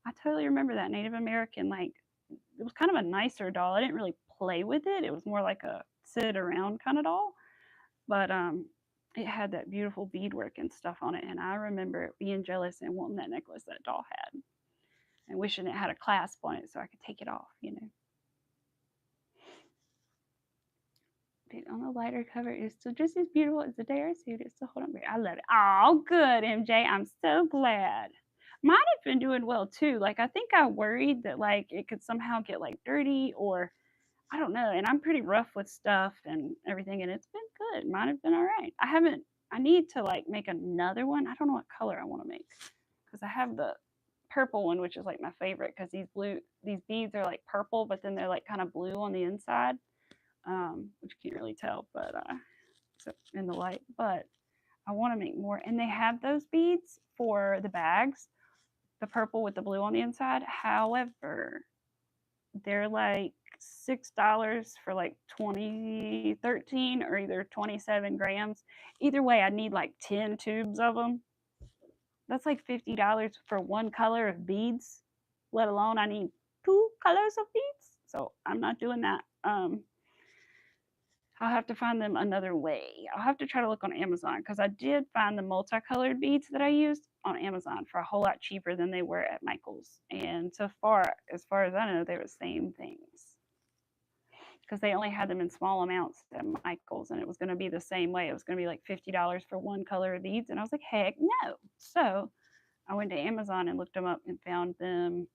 I totally remember that Native American. Like it was kind of a nicer doll. I didn't really play with it. It was more like a sit around kind of doll, but it had that beautiful beadwork and stuff on it, and I remember being jealous and wanting that necklace that doll had, and wishing it had a clasp on it so I could take it off, you know. But on the lighter cover is still just as beautiful as the day I received it. Still hold on, I love it. Oh, good, MJ. I'm so glad. Mine have been doing well too. Like I think I worried that like it could somehow get like dirty or I don't know. And I'm pretty rough with stuff and everything, and it's been good. Mine have been all right. I haven't. I need to like make another one. I don't know what color I want to make because I have the purple one, which is like my favorite because these beads are like purple, but then they're like kind of blue on the inside, which you can't really tell, but so in the light. But I want to make more, and they have those beads for the bags, the purple with the blue on the inside. However, they're like $6 for like 13 or either 27 grams. Either way, I need like 10 tubes of them. That's like $50 for one color of beads, let alone I need two colors of beads. So I'm not doing that. I'll have to find them another way. I'll have to try to look on Amazon because I did find the multicolored beads that I used on Amazon for a whole lot cheaper than they were at Michael's. And so far, as far as I know, they were the same things because they only had them in small amounts at Michael's, and it was going to be the same way. It was going to be like $50 for one color of beads, and I was like, heck no. So I went to Amazon and looked them up and found them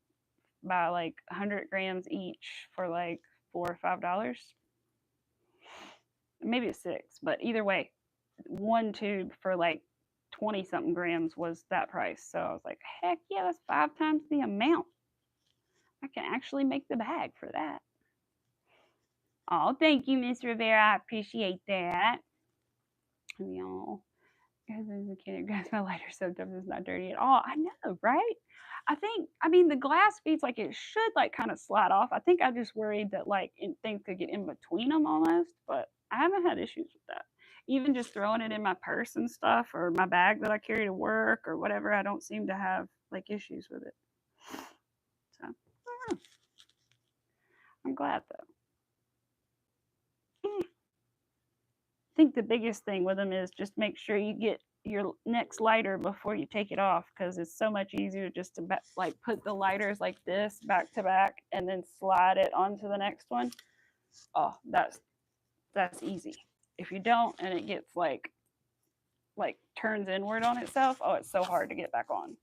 by like 100 grams each for like $4 or $5. Maybe it's 6, but either way, one tube for like 20 something grams was that price. So I was like, heck yeah, that's 5 times the amount. I can actually make the bag for that. Oh, thank you, Miss Rivera. I appreciate that. Y'all, as a kid, my lighter soaked up. It's not dirty at all. I know, right? I mean, the glass beads, like it should like kind of slide off. I think I just worried that like things could get in between them almost, but I haven't had issues with that. Even just throwing it in my purse and stuff or my bag that I carry to work or whatever, I don't seem to have like issues with it. So, I don't know. I'm glad though. I think the biggest thing with them is just make sure you get your next lighter before you take it off because it's so much easier just to like put the lighters like this back to back and then slide it onto the next one. Oh, that's easy. If you don't and it gets like turns inward on itself, oh, it's so hard to get back on.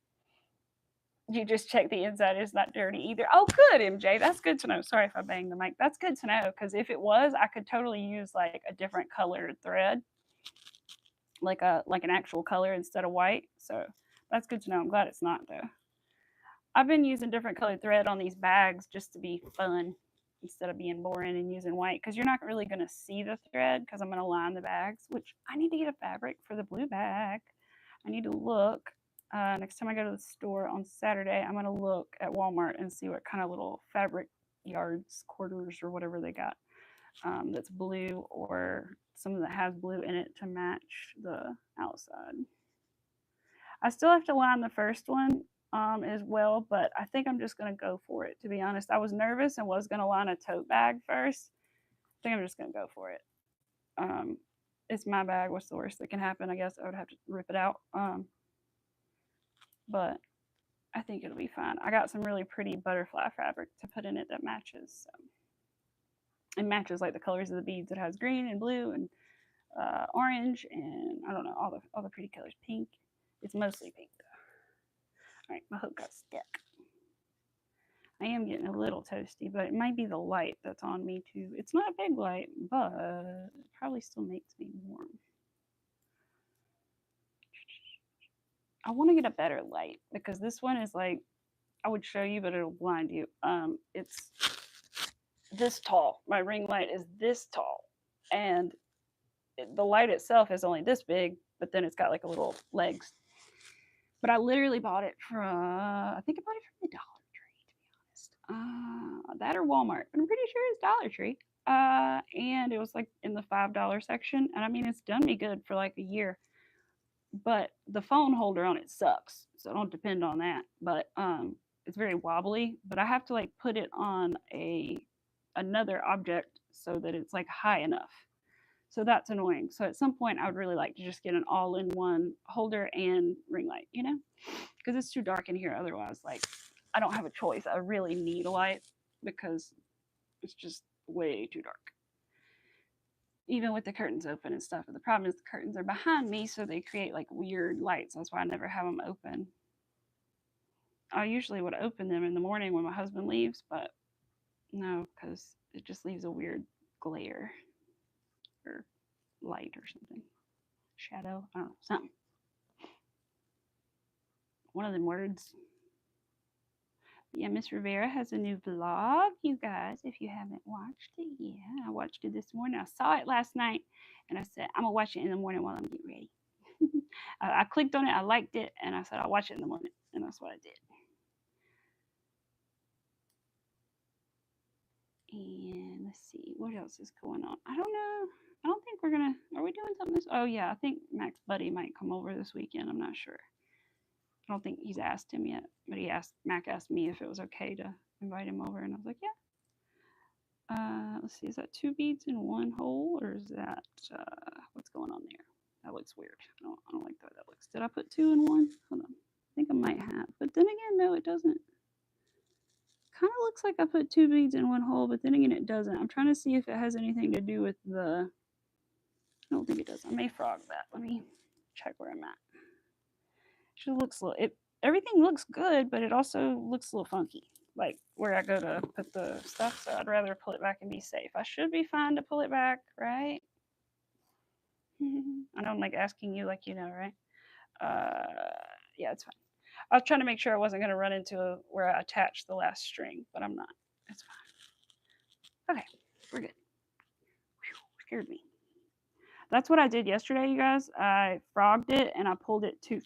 You just check the inside, it's not dirty either. Oh, good, MJ. That's good to know. Sorry if I banged the mic. That's good to know because if it was, I could totally use like a different colored thread, like an actual color instead of white. So that's good to know. I'm glad it's not though. I've been using different colored thread on these bags just to be fun instead of being boring and using white because you're not really going to see the thread because I'm going to line the bags, which I need to get a fabric for the blue bag. I need to look. Next time I go to the store on Saturday, I'm going to look at Walmart and see what kind of little fabric yards, quarters, or whatever they got that's blue or something that has blue in it to match the outside. I still have to line the first one as well, but I think I'm just going to go for it, to be honest. I was nervous and was going to line a tote bag first. I think I'm just going to go for it. It's my bag. What's the worst that can happen? I guess I would have to rip it out. But I think it'll be fine. I got some really pretty butterfly fabric to put in it that matches. So. It matches like the colors of the beads. It has green and blue and orange and I don't know, all the pretty colors. Pink. It's mostly pink though. All right, my hook got stuck. I am getting a little toasty, but it might be the light that's on me too. It's not a big light, but it probably still makes me warm. I want to get a better light because this one is like, I would show you, but it'll blind you. It's this tall. My ring light is this tall, and the light itself is only this big, but then it's got like a little legs. But I literally bought it from, I think I bought it from the Dollar Tree, to be honest. That or Walmart, but I'm pretty sure it's Dollar Tree. And it was like in the $5 section, and I mean it's done me good for like a year. But the phone holder on it sucks, so don't depend on that. But it's very wobbly. But I have to like put it on another object so that it's like high enough. So that's annoying. So at some point, I would really like to just get an all-in-one holder and ring light, you know, because it's too dark in here. Otherwise, like I don't have a choice. I really need a light because it's just way too dark. Even with the curtains open and stuff. But the problem is the curtains are behind me, so they create like weird lights. That's why I never have them open. I usually would open them in the morning when my husband leaves, but no, because it just leaves a weird glare or light or something. Shadow, I don't know, something. One of them words. Yeah, Miss Rivera has a new vlog, you guys, if you haven't watched it. Yeah, I watched it this morning. I saw it last night, and I said, I'm going to watch it in the morning while I'm getting ready. I clicked on it, I liked it, and I said, I'll watch it in the morning, and that's what I did. And let's see, what else is going on? I don't know. I don't think we're going to, are we doing something this? Oh, yeah, I think Mac's buddy might come over this weekend. I'm not sure. I don't think he's asked him yet, but Mac asked me if it was okay to invite him over, and I was like, yeah. Let's see, is that 2 beads in 1 hole, or is that, what's going on there? That looks weird. I don't like that looks. Did I put 2 in 1? Hold on. I think I might have, but then again, no, it doesn't. Kind of looks like I put 2 beads in 1 hole, but then again, it doesn't. I'm trying to see if it has anything to do with I don't think it does. I may frog that. Let me check where I'm at. It looks everything looks good, but it also looks a little funky, like where I go to put the stuff. So I'd rather pull it back and be safe. I should be fine to pull it back, right? I know I'm like asking you, like, you know, right? Yeah, it's fine. I was trying to make sure I wasn't going to run into where I attached the last string, but I'm not. It's fine. Okay, we're good. Whew, scared me. That's what I did yesterday, you guys. I frogged it and I pulled it too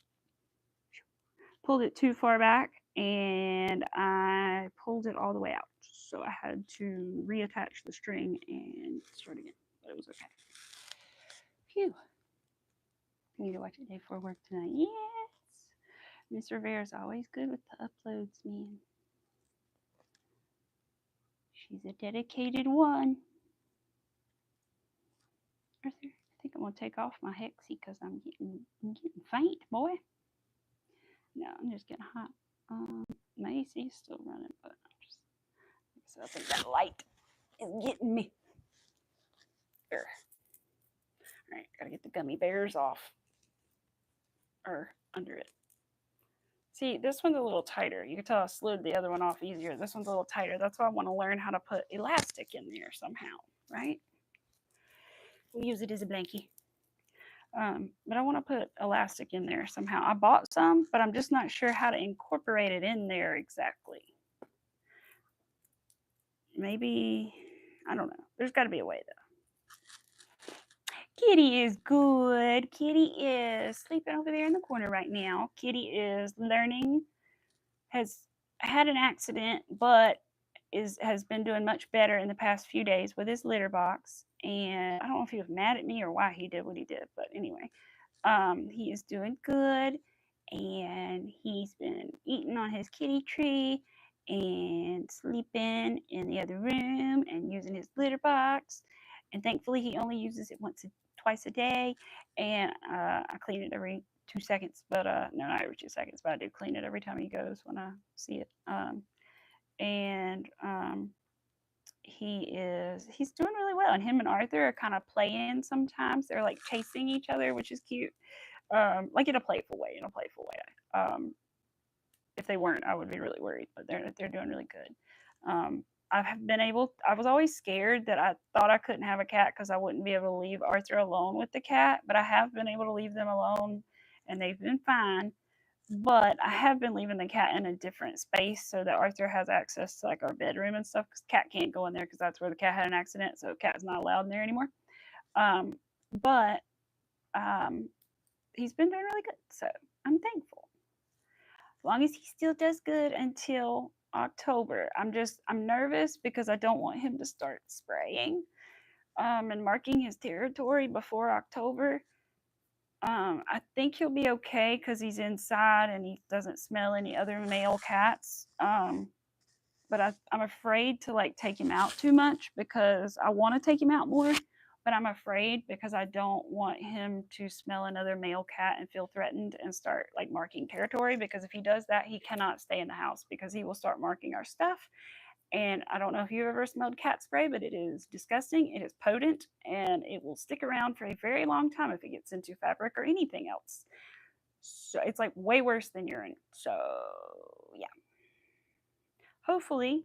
far back, and I pulled it all the way out. So I had to reattach the string and start again, but it was okay. Phew. I need to watch it day before work tonight. Yes. Miss Rivera's always good with the uploads, man. She's a dedicated one. Arthur, I think I'm gonna take off my hexie because I'm getting faint, boy. No, I'm just getting hot. My AC is still running, but I think that light is getting me. Here. All right, gotta get the gummy bears off or under it. See, this one's a little tighter. You can tell I slid the other one off easier. This one's a little tighter. That's why I want to learn how to put elastic in there somehow, right? We'll use it as a blankie. But I want to put elastic in there somehow. I bought some, but I'm just not sure how to incorporate it in there exactly. Maybe, I don't know. There's got to be a way, though. Kitty is good. Kitty is sleeping over there in the corner right now. Kitty is learning, has had an accident, but has been doing much better in the past few days with his litter box. And I don't know if he was mad at me or why he did what he did, but anyway, he is doing good, and he's been eating on his kitty tree and sleeping in the other room and using his litter box. And thankfully, he only uses it twice a day, and I clean it every 2 seconds, but no, not every 2 seconds, but I do clean it every time he goes when I see it. He's doing really well, and him and Arthur are kind of playing sometimes. They're like chasing each other, which is cute, like in a playful way. If they weren't, I would be really worried, but they're doing really good. I was always scared that I thought I couldn't have a cat because I wouldn't be able to leave Arthur alone with the cat, but I have been able to leave them alone and they've been fine. But I have been leaving the cat in a different space so that Arthur has access to like our bedroom and stuff because cat can't go in there because that's where the cat had an accident, so cat's not allowed in there anymore. But he's been doing really good, so I'm thankful. As long as he still does good until October. I'm nervous because I don't want him to start spraying and marking his territory before October. I think he'll be okay because he's inside and he doesn't smell any other male cats. But I'm afraid to like take him out too much because I want to take him out more, but I'm afraid because I don't want him to smell another male cat and feel threatened and start like marking territory, because if he does that, he cannot stay in the house because he will start marking our stuff. And I don't know if you've ever smelled cat spray, but it is disgusting. It is potent and it will stick around for a very long time if it gets into fabric or anything else. So it's like way worse than urine. So yeah. Hopefully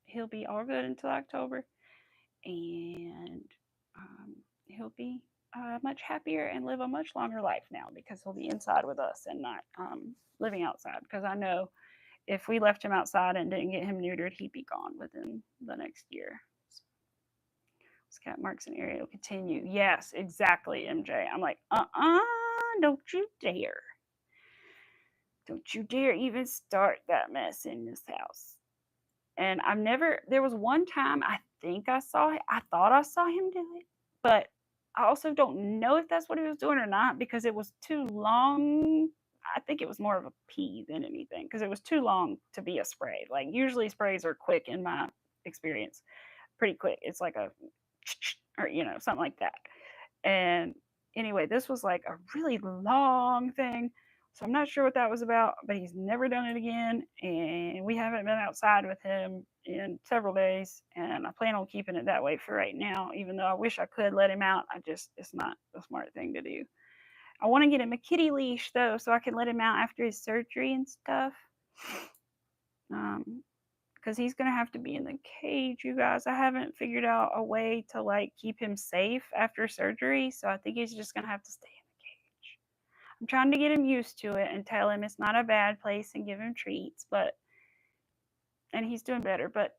he'll be all good until October, and he'll be much happier and live a much longer life now because he'll be inside with us and not living outside. Because I know if we left him outside and didn't get him neutered, he'd be gone within the next year. So, cat marks an area will continue. Yes, exactly, MJ. I'm like, don't you dare. Don't you dare even start that mess in this house. And there was one time I thought I saw him do it, but I also don't know if that's what he was doing or not because it was too long. I think it was more of a pee than anything because it was too long to be a spray. Like usually sprays are quick in my experience, pretty quick. It's like a, or something like that. And anyway, this was like a really long thing. So I'm not sure what that was about, but he's never done it again. And we haven't been outside with him in several days. And I plan on keeping it that way for right now, even though I wish I could let him out. It's not the smart thing to do. I want to get him a kitty leash though, so I can let him out after his surgery and stuff. Because he's going to have to be in the cage, you guys. I haven't figured out a way to like keep him safe after surgery. So I think he's just going to have to stay in the cage. I'm trying to get him used to it and tell him it's not a bad place and give him treats, and he's doing better, but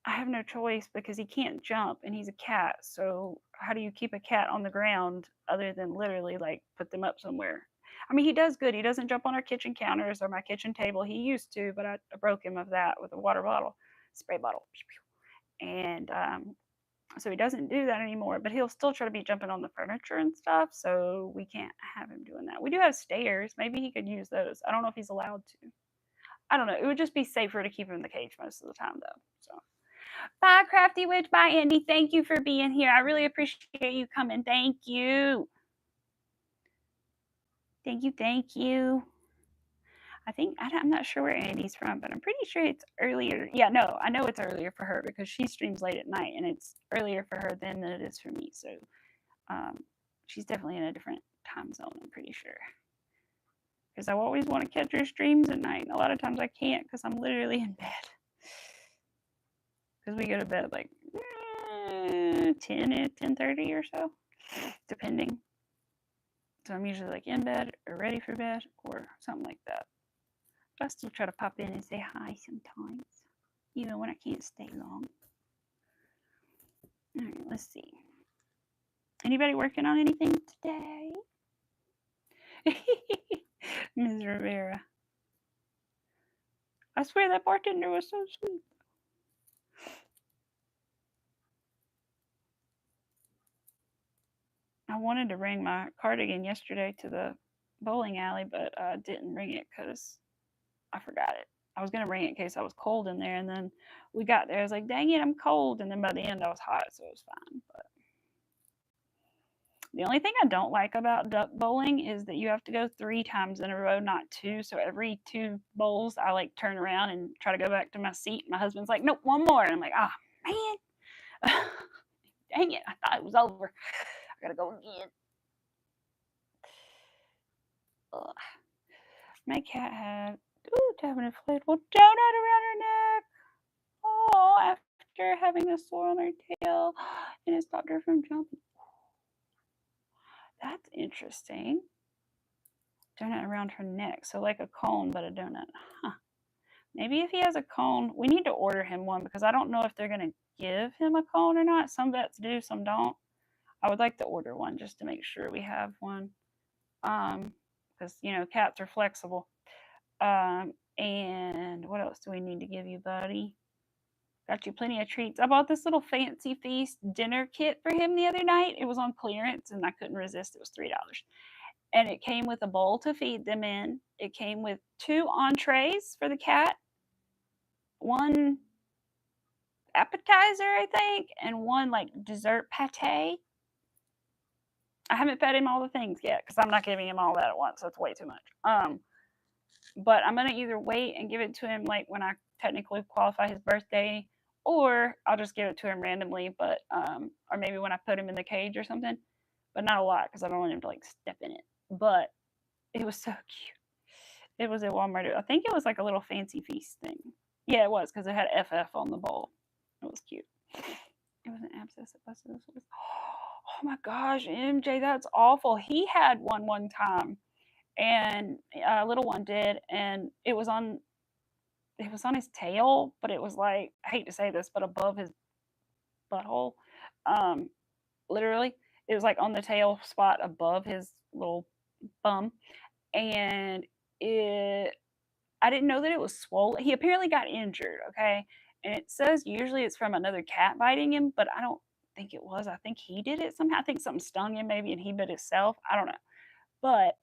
I have no choice because he can't jump and he's a cat. So how do you keep a cat on the ground other than literally like put them up somewhere? I mean, he does good. He doesn't jump on our kitchen counters or my kitchen table. He used to, but I broke him of that with a water bottle, spray bottle. And so he doesn't do that anymore, but he'll still try to be jumping on the furniture and stuff. So we can't have him doing that. We do have stairs. Maybe he could use those. I don't know if he's allowed to. I don't know. It would just be safer to keep him in the cage most of the time, though. So, bye, Crafty Witch. Bye, Andy. Thank you for being here. I really appreciate you coming. Thank you. Thank you. Thank you. I'm not sure where Andy's from, but I'm pretty sure it's earlier. Yeah, no, I know it's earlier for her because she streams late at night, and it's earlier for her than it is for me. So, she's definitely in a different time zone. I'm pretty sure. Because I always want to catch her streams at night, and a lot of times I can't because I'm literally in bed. Because we go to bed like 10:30 or so, depending. So I'm usually like in bed or ready for bed or something like that. But I still try to pop in and say hi sometimes, even when I can't stay long. All right, let's see. Anybody working on anything today? Ms. Rivera. I swear that bartender was so sweet. I wanted to bring my cardigan yesterday to the bowling alley, but I didn't bring it because I forgot it. I was going to bring it in case I was cold in there, and then we got there. I was like, dang it, I'm cold. And then by the end, I was hot, so it was fine. But the only thing I don't like about duck bowling is that you have to go 3 times in a row, not 2. So every 2 bowls, I like turn around and try to go back to my seat. My husband's like, nope, one more. And I'm like, man. Dang it, I thought it was over. I gotta go again. Ugh. My cat had to have an inflatable donut around her neck. Oh, after having a sore on her tail, and it stopped her from jumping. That's interesting. Donut around her neck, so like a cone, but a donut. Huh. Maybe if he has a cone, we need to order him one because I don't know if they're gonna give him a cone or not. Some vets do, some don't. I would like to order one just to make sure we have one. Because cats are flexible. And what else do we need to give you, buddy? Got you plenty of treats. I bought this little fancy feast dinner kit for him the other night. It was on clearance and I couldn't resist. It was $3. And it came with a bowl to feed them in. It came with 2 entrees for the cat, 1 appetizer, I think, and 1 like dessert pate. I haven't fed him all the things yet because I'm not giving him all that at once. That's way too much. But I'm gonna either wait and give it to him like when I technically qualify his birthday, or I'll just give it to him randomly. But or maybe when I put him in the cage or something. But not a lot because I don't want him to like step in it. But it was so cute. It was at Walmart. I think it was like a little fancy feast thing. Yeah, it was because it had FF on the bowl. It was cute. It was an abscess. It busted. Oh my gosh, MJ, that's awful. He had one time, and a little one did, and it was on his tail, but it was like, I hate to say this, but above his butthole. Um, Literally, it was like on the tail spot above his little bum, and it I didn't know that it was swollen. He apparently got injured, okay? And it says usually it's from another cat biting him, but I don't think it was. I think he did it somehow. I think something stung him maybe and he bit himself. I don't know. But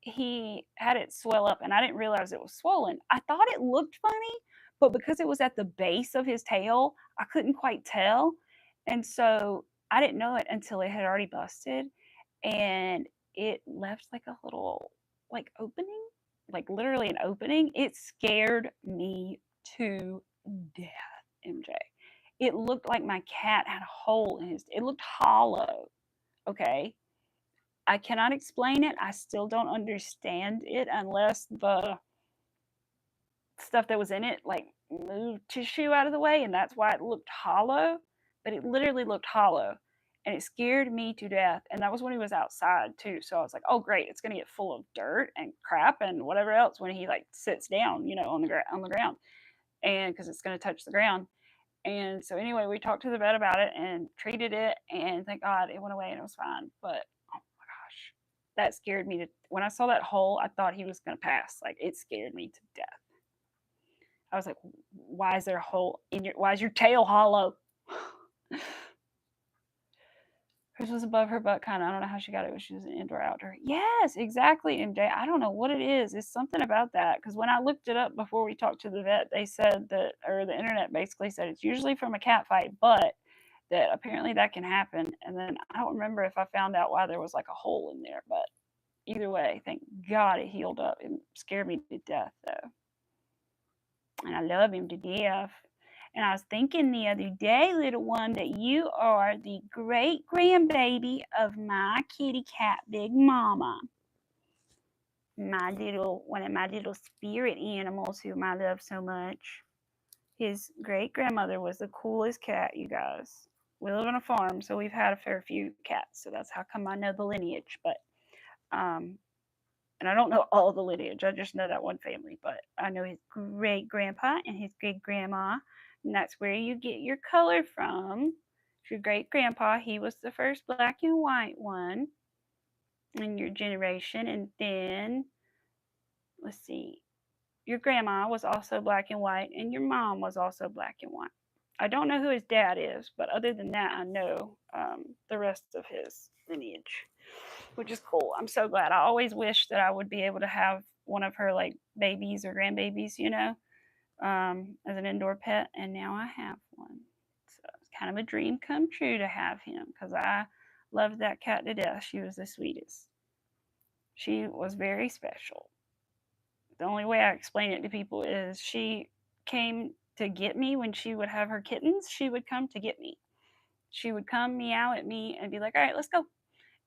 he had it swell up and I didn't realize it was swollen. I thought it looked funny, but because it was at the base of his tail, I couldn't quite tell. And so I didn't know it until it had already busted and it left like a little like opening, like literally an opening. It scared me to death, MJ. It looked like my cat had a hole in his, it looked hollow. Okay. I cannot explain it. I still don't understand it unless the stuff that was in it like moved tissue out of the way and that's why it looked hollow. But it literally looked hollow and it scared me to death. And that was when he was outside too. So I was like, oh great, it's gonna get full of dirt and crap and whatever else when he like sits down, on the ground, and because it's gonna touch the ground. And so anyway, we talked to the vet about it and treated it, and thank God it went away and it was fine. But oh my gosh, that scared me to. When I saw that hole, I thought he was gonna pass. Like it scared me to death. I was like, why is there a hole in your? Why is your tail hollow? Hers was above her butt, kind of. I don't know how she got it when she was an indoor outdoor. Yes, exactly, MJ. I don't know what it is. It's something about that. Because when I looked it up before we talked to the vet, they said that, or the internet basically said it's usually from a cat fight, but that apparently that can happen. And then I don't remember if I found out why there was like a hole in there, but either way, thank God it healed up. It scared me to death, though. And I love him to death. And I was thinking the other day, little one, that you are the great grandbaby of my kitty cat, Big Mama. One of my little spirit animals whom I love so much. His great grandmother was the coolest cat, you guys. We live on a farm, so we've had a fair few cats, so that's how come I know the lineage. But and I don't know all the lineage. I just know that one family, but I know his great grandpa and his great grandma, and that's where you get your color from. Your great grandpa, he was the first black and white one in your generation, and then let's see, your grandma was also black and white, and your mom was also black and white. I don't know who his dad is, but other than that, I know the rest of his lineage, which is cool. I'm so glad. I always wish that I would be able to have one of her like babies or grandbabies, as an indoor pet, and now I have one. So it's kind of a dream come true to have him because I loved that cat to death. She was the sweetest. She was very special. The only way I explain it to people is she came to get me when she would have her kittens. She would come to get me. She would come meow at me and be like, all right, let's go.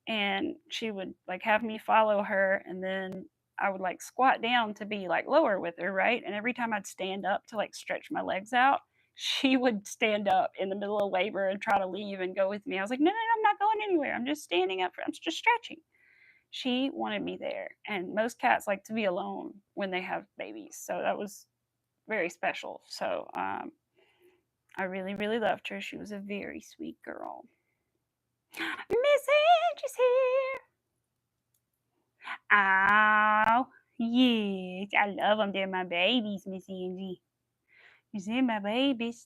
And she would like have me follow her, and then I would like squat down to be like lower with her, right? And every time I'd stand up to like stretch my legs out, she would stand up in the middle of labor and try to leave and go with me. I was like, no, no, no, I'm not going anywhere. I'm just standing up. I'm just stretching. She wanted me there. And most cats like to be alone when they have babies. So that was very special. So I really, really loved her. She was a very sweet girl. Miss Angie's here. Oh, yes. I love them. They're my babies, Miss Angie. They're my babies.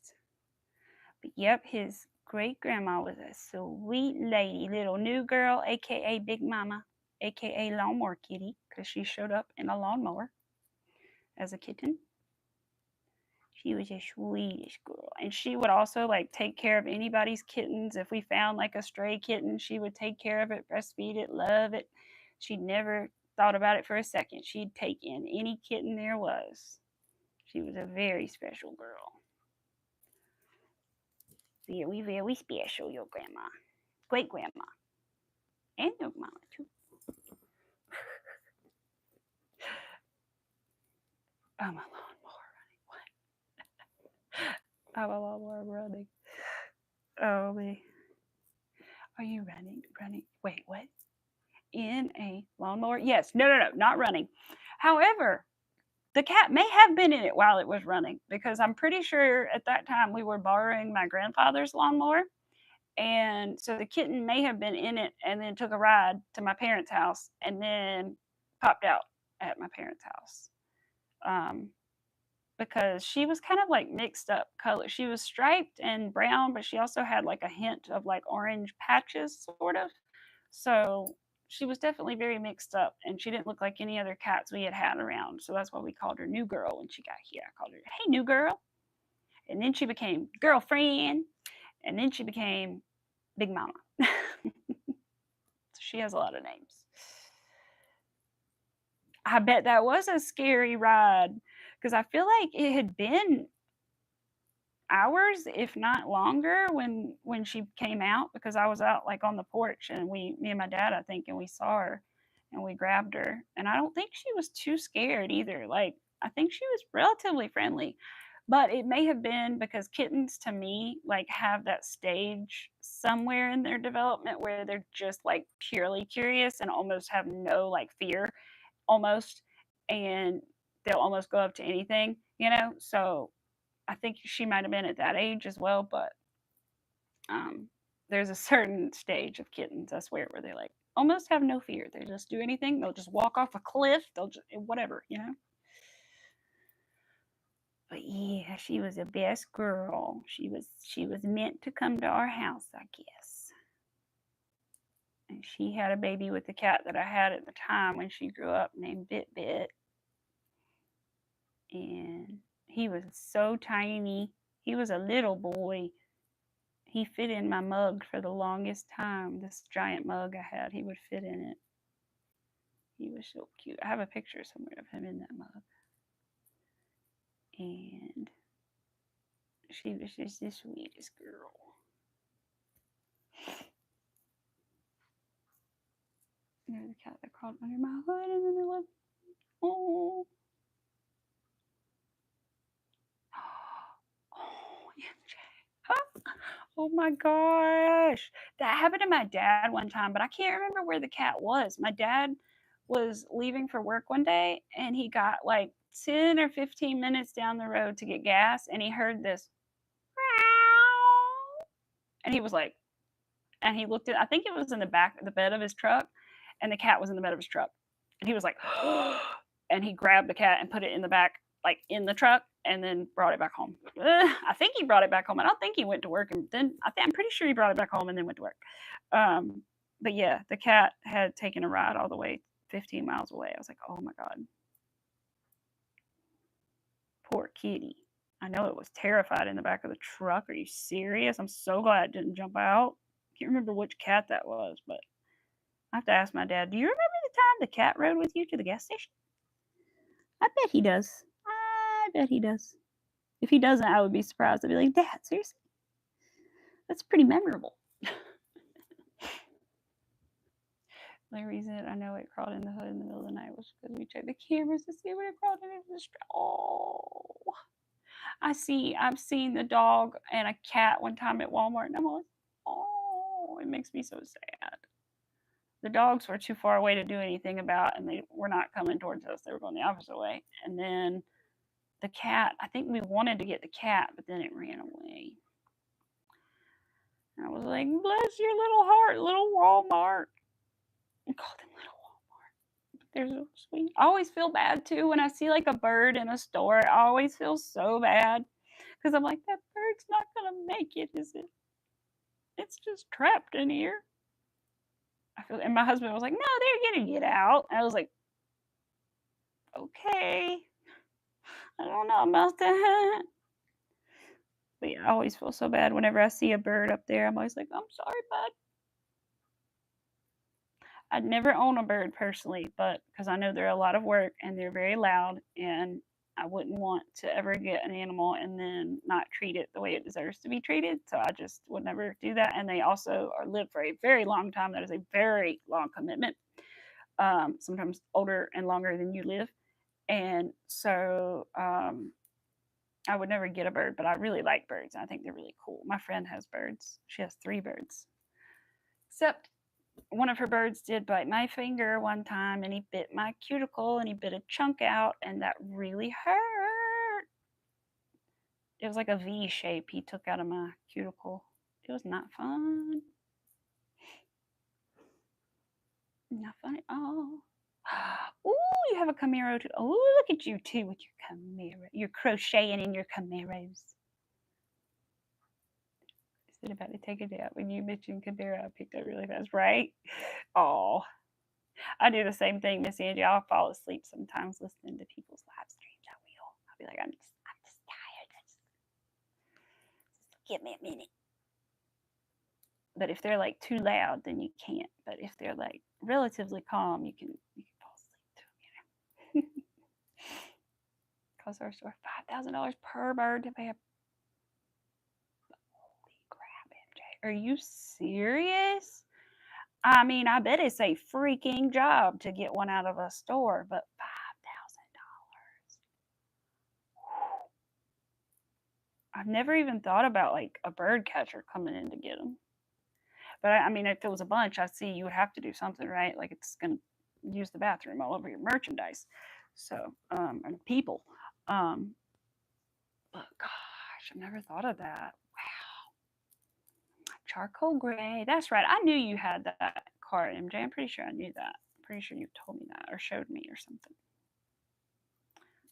But yep, his great grandma was a sweet lady, little new girl, aka Big Mama, aka Lawnmower Kitty, because she showed up in a lawnmower as a kitten. She was the sweetest girl. And she would also like take care of anybody's kittens. If we found like a stray kitten, she would take care of it, breastfeed it, love it. She never thought about it for a second. She'd take in any kitten there was. She was a very special girl. Very, very special, your grandma. Great grandma. And your mama, too. I'm a lawnmower running. What? I'm a lawnmower running. Oh, me. Are you running? Running? Wait, what? In a lawnmower? Yes. No, no, no, not running. However, the cat may have been in it while it was running because I'm pretty sure at that time we were borrowing my grandfather's lawnmower. And so the kitten may have been in it and then took a ride to my parents' house and then popped out at my parents' house. Because she was kind of like mixed up color. She was striped and brown, but she also had like a hint of like orange patches, sort of. So she was definitely very mixed up, and she didn't look like any other cats we had had around. So that's why we called her New Girl when she got here. I called her, "Hey, New Girl," and then she became Girlfriend, and then she became Big Mama. So she has a lot of names. I bet that was a scary ride because I feel like it had been hours, if not longer, when she came out because I was out like on the porch and me and my dad, I think, and we saw her and we grabbed her. And I don't think she was too scared either. Like I think she was relatively friendly. But it may have been because kittens to me like have that stage somewhere in their development where they're just like purely curious and almost have no like fear almost, and they'll almost go up to anything, you know? So I think she might have been at that age as well, but there's a certain stage of kittens, I swear, where they like almost have no fear. They just do anything. They'll just walk off a cliff. They'll just whatever, you know. But yeah, she was the best girl. She was meant to come to our house, I guess. And she had a baby with the cat that I had at the time when she grew up named Bit Bit. And he was so tiny. He was a little boy. He fit in my mug for the longest time. This giant mug I had, he would fit in it. He was so cute. I have a picture somewhere of him in that mug. And she was just the sweetest girl. There's a cat that crawled under my hood in the middle of. Oh. Oh, MJ. Oh my gosh. That happened to my dad one time, but I can't remember where the cat was. My dad was leaving for work one day and he got like 10 or 15 minutes down the road to get gas and he heard this meow. And he was like, and he looked at, I think it was in the back of the bed of his truck, and the cat was in the bed of his truck. And he was like, and he grabbed the cat and put it in the back, like in the truck, and then brought it back home. I think he brought it back home. I don't think he went to work, and then I'm pretty sure he brought it back home and then went to work. But yeah, the cat had taken a ride all the way 15 miles away. I was like, oh my God. Poor kitty. I know it was terrified in the back of the truck. Are you serious? I'm so glad it didn't jump out. I can't remember which cat that was, but I have to ask my dad, do you remember the time the cat rode with you to the gas station? I bet he does. I bet he does. If he doesn't, I would be surprised. I'd be like, Dad, seriously? That's pretty memorable. The reason I know it crawled in the hood in the middle of the night was because we checked the cameras to see when it crawled into the straw. Oh, I've seen the dog and a cat one time at Walmart, and I'm like, oh, it makes me so sad. The dogs were too far away to do anything about, and they were not coming towards us. They were going the opposite way. And then the cat, I think we wanted to get the cat, but then it ran away. And I was like, bless your little heart, little Walmart. I called him little Walmart. They're so sweet. I always feel bad too when I see like a bird in a store. I always feel so bad because I'm like, that bird's not gonna make it, is it? It's just trapped in here. I feel, and my husband was like, no, they're gonna get out. I was like, okay, I don't know about that. But yeah, I always feel so bad whenever I see a bird up there. I'm always like, I'm sorry, bud. I'd never own a bird personally, but because I know they're a lot of work and they're very loud, and I wouldn't want to ever get an animal and then not treat it the way it deserves to be treated. So I just would never do that. And they also are live for a very long time. That is a very long commitment. Sometimes older and longer than you live. And so I would never get a bird, but I really like birds. I think they're really cool. My friend has birds. She has 3 birds. Except one of her birds did bite my finger one time, and he bit my cuticle and he bit a chunk out, and that really hurt. It was like a V shape he took out of my cuticle. It was not fun. Not fun at all. Ooh, you have a Camaro too. Oh, look at you too with your Camaro. You're crocheting in your Camaros. Is it about to take a nap? When you mentioned Camaro, I picked up really fast, right? Oh, I do the same thing, Miss Angie. I'll fall asleep sometimes listening to people's live streams. I will. I'll be like, I'm just tired. Just give me a minute. But if they're like too loud, then you can't. But if they're like relatively calm, you can fall asleep to them. Cost our store $5,000 per bird to pay. Holy crap, MJ! Are you serious? I mean, I bet it's a freaking job to get one out of a store, but $5,000. I've never even thought about like a bird catcher coming in to get them. But I mean, if it was a bunch, I see you would have to do something, right? Like it's gonna use the bathroom all over your merchandise. So, and people. Um, but gosh, I've never thought of that. Wow, charcoal gray. That's right. I knew you had that card, MJ. I'm pretty sure I knew that. I'm pretty sure you told me that or showed me or something.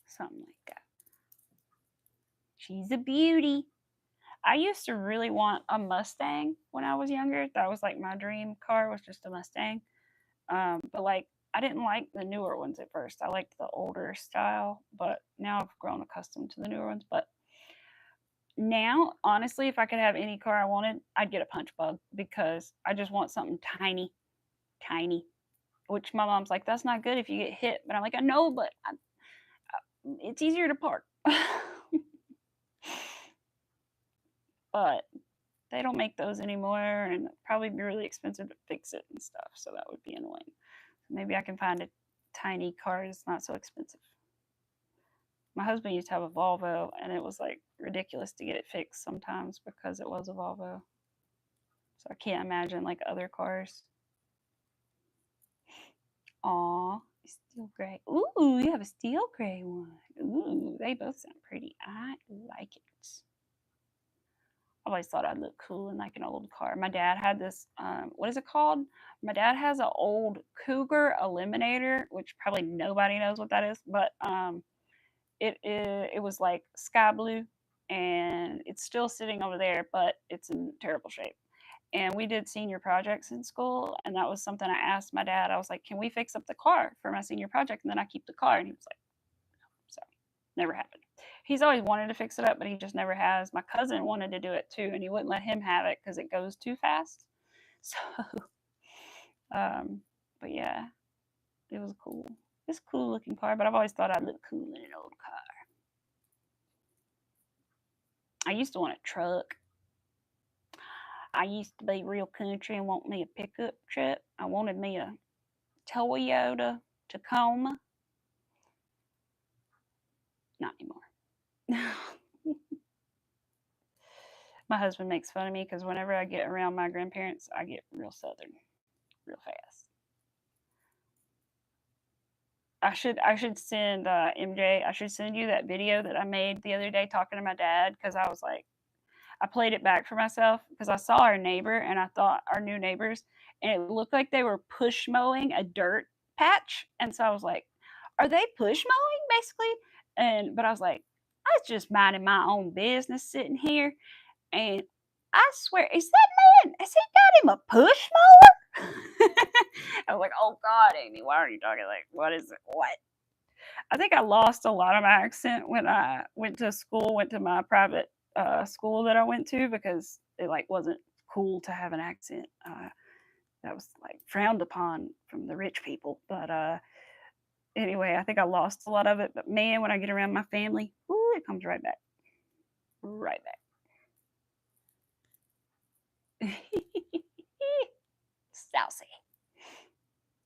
Something like that. She's a beauty. I used to really want a Mustang when I was younger. That was like my dream car was just a Mustang. But like I didn't like the newer ones at first. I liked the older style, but now I've grown accustomed to the newer ones. But now, honestly, if I could have any car I wanted, I'd get a punch bug because I just want something tiny, tiny. Which my mom's like, that's not good if you get hit. But I'm like, I know, but it's easier to park. But they don't make those anymore, and it'd probably be really expensive to fix it and stuff. So that would be annoying. Maybe I can find a tiny car that's not so expensive. My husband used to have a Volvo, and it was like ridiculous to get it fixed sometimes because it was a Volvo. So I can't imagine like other cars. Aw, steel gray. Ooh, you have a steel gray one. Ooh, they both sound pretty. I like it. I've always thought I'd look cool in like an old car. My dad had this, what is it called? My dad has an old Cougar Eliminator, which probably nobody knows what that is, but it was like sky blue, and it's still sitting over there, but it's in terrible shape. And we did senior projects in school, and that was something I asked my dad. I was like, "Can we fix up the car for my senior project, and then I keep the car?" And he was like, "So, never happened." He's always wanted to fix it up, but he just never has. My cousin wanted to do it too, and he wouldn't let him have it because it goes too fast. So, but yeah, it was cool. It's a cool looking car, but I've always thought I'd look cool in an old car. I used to want a truck. I used to be real country and want me a pickup truck. I wanted me a Toyota Tacoma. Not anymore. My husband makes fun of me because whenever I get around my grandparents, I get real southern real fast. I should send MJ. I should send you that video that I made the other day talking to my dad because I was like, I played it back for myself because I saw our neighbor and I thought our new neighbors, and it looked like they were push mowing a dirt patch, and so I was like, are they push mowing basically? But I was like, I was just minding my own business sitting here, and I swear, is that man? Has he got him a push mower? I was like, oh God, Amy, why are you talking like what is it? What? I think I lost a lot of my accent when I went to school, went to my private school that I went to because it like wasn't cool to have an accent. That was like frowned upon from the rich people. But anyway, I think I lost a lot of it. But man, when I get around my family, ooh, it comes right back, right back. Saucy.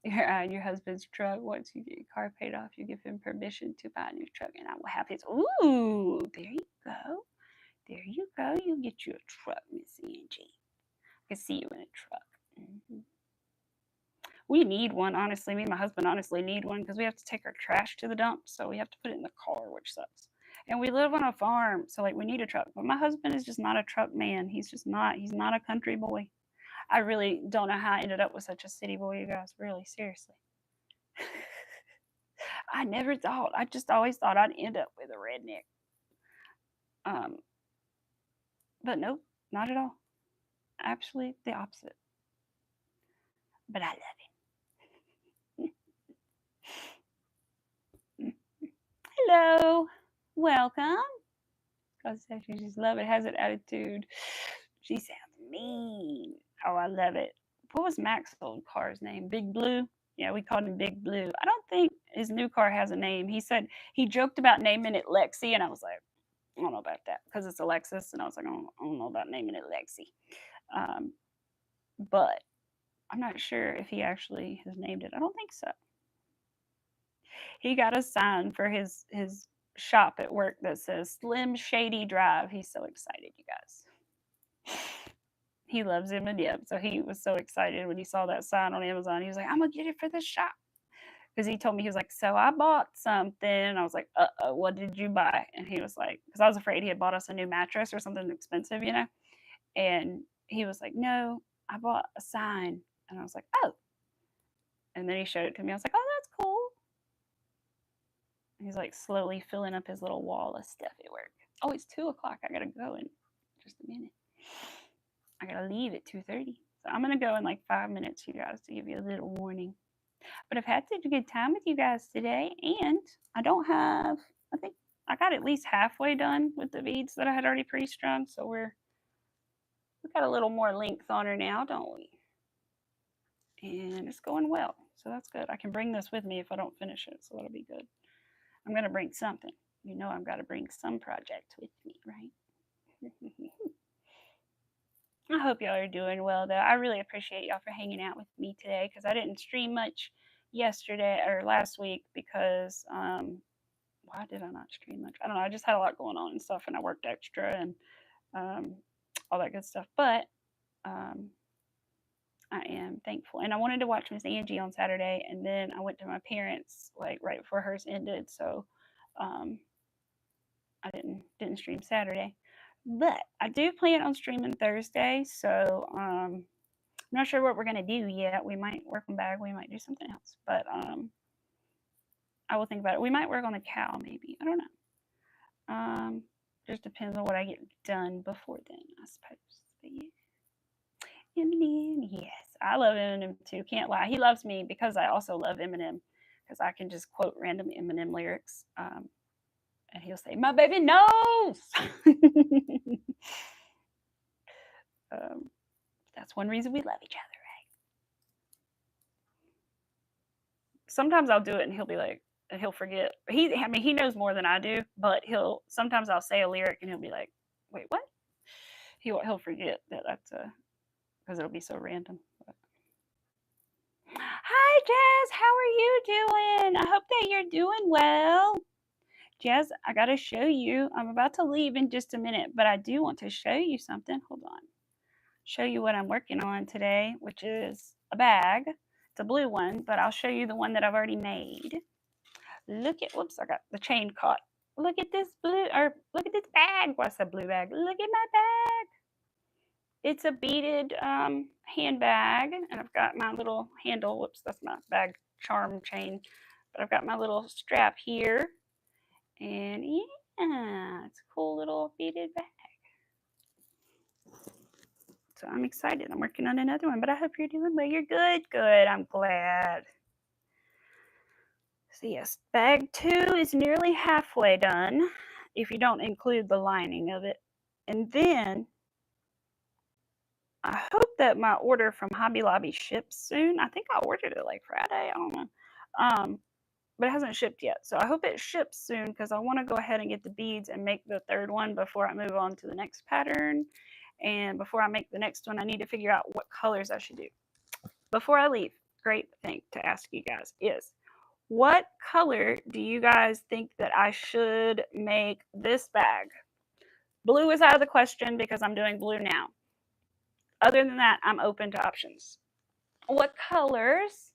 Your husband's truck. Once you get your car paid off, you give him permission to buy a new truck, and I will have his. Ooh, there you go. There you go. You get you a truck, Miss Angie. I can see you in a truck. Mm-hmm. We need one, honestly. Me and my husband honestly need one because we have to take our trash to the dump, so we have to put it in the car, which sucks. And we live on a farm, so like we need a truck. But my husband is just not a truck man. He's just not. He's not a country boy. I really don't know how I ended up with such a city boy, you guys. Really, seriously. I never thought. I just always thought I'd end up with a redneck. Um, but nope, not at all. Absolutely the opposite. But I love him. Hello, welcome. Cause she just love it. Has an attitude. She sounds mean. Oh, I love it. What was Max's old car's name? Big Blue. Yeah, we called him Big Blue. I don't think his new car has a name. He said he joked about naming it Lexi, and I was like, I don't know about that because it's a Lexus, and I was like, I don't know about naming it Lexi. But I'm not sure if he actually has named it. I don't think so. He got a sign for his shop at work that says Slim Shady Drive. He's so excited, you guys. He loves M&M, so he was so excited when he saw that sign on Amazon. He was like, I'm gonna get it for the shop. Because he told me, he was like, so I bought something. And I was like, uh-oh, what did you buy? And he was like, because I was afraid he had bought us a new mattress or something expensive, you know? And he was like, no, I bought a sign. And I was like, oh. And then he showed it to me. I was like, oh, that's cool. And he's like slowly filling up his little wall of stuff at work. Oh, it's 2 o'clock. I gotta go in just a minute. I gotta leave at 2:30. So I'm gonna go in like 5 minutes, you guys, to give you a little warning. But I've had such a good time with you guys today, and I don't have, I think I got at least halfway done with the beads that I had already pre-strung, so we've got a little more length on her now, don't we? And it's going well, so that's good. I can bring this with me if I don't finish it, so that'll be good. I'm gonna bring something. You know I've got to bring some project with me, right? I hope y'all are doing well, though. I really appreciate y'all for hanging out with me today because I didn't stream much yesterday or last week because why did I not stream much? I don't know. I just had a lot going on and stuff, and I worked extra and all that good stuff. But I am thankful, and I wanted to watch Miss Angie on Saturday, and then I went to my parents like right before hers ended, so I didn't stream Saturday. But I do plan on streaming Thursday, so I'm not sure what we're gonna do yet. We might work on bag, we might do something else, but I will think about it. We might work on the cow, maybe. I don't know. Just depends on what I get done before then, I suppose. But yeah. Eminem, yes, I love Eminem too. Can't lie, he loves me because I also love Eminem because I can just quote random Eminem lyrics. And he'll say, "My baby knows." That's one reason we love each other, right? Sometimes I'll do it, and he'll be like, and he'll forget. I mean, he knows more than I do, but sometimes I'll say a lyric, and he'll be like, "Wait, what?" He'll forget that that's because it'll be so random. But. Hi, Jazz. How are you doing? I hope that you're doing well. Jazz, I got to show you. I'm about to leave in just a minute, but I do want to show you something. Hold on. Show you what I'm working on today, which is a bag. It's a blue one, but I'll show you the one that I've already made. Look at, whoops, I got the chain caught. Look at this blue, or look at this bag. What's a blue bag? Look at my bag. It's a beaded handbag, and I've got my little handle. Whoops, that's my bag charm chain. But I've got my little strap here, and yeah, it's a cool little beaded bag. So I'm excited. I'm working on another one, but I hope you're doing well. You're good. Good. I'm glad. So yes, bag 2 is nearly halfway done, if you don't include the lining of it. And then I hope that my order from Hobby Lobby ships soon. I think I ordered it like Friday. I don't know. But it hasn't shipped yet. So I hope it ships soon because I want to go ahead and get the beads and make the third one before I move on to the next pattern. And before I make the next one, I need to figure out what colors I should do. Before I leave, great thing to ask you guys is, what color do you guys think that I should make this bag? Blue is out of the question because I'm doing blue now. Other than that, I'm open to options. What colors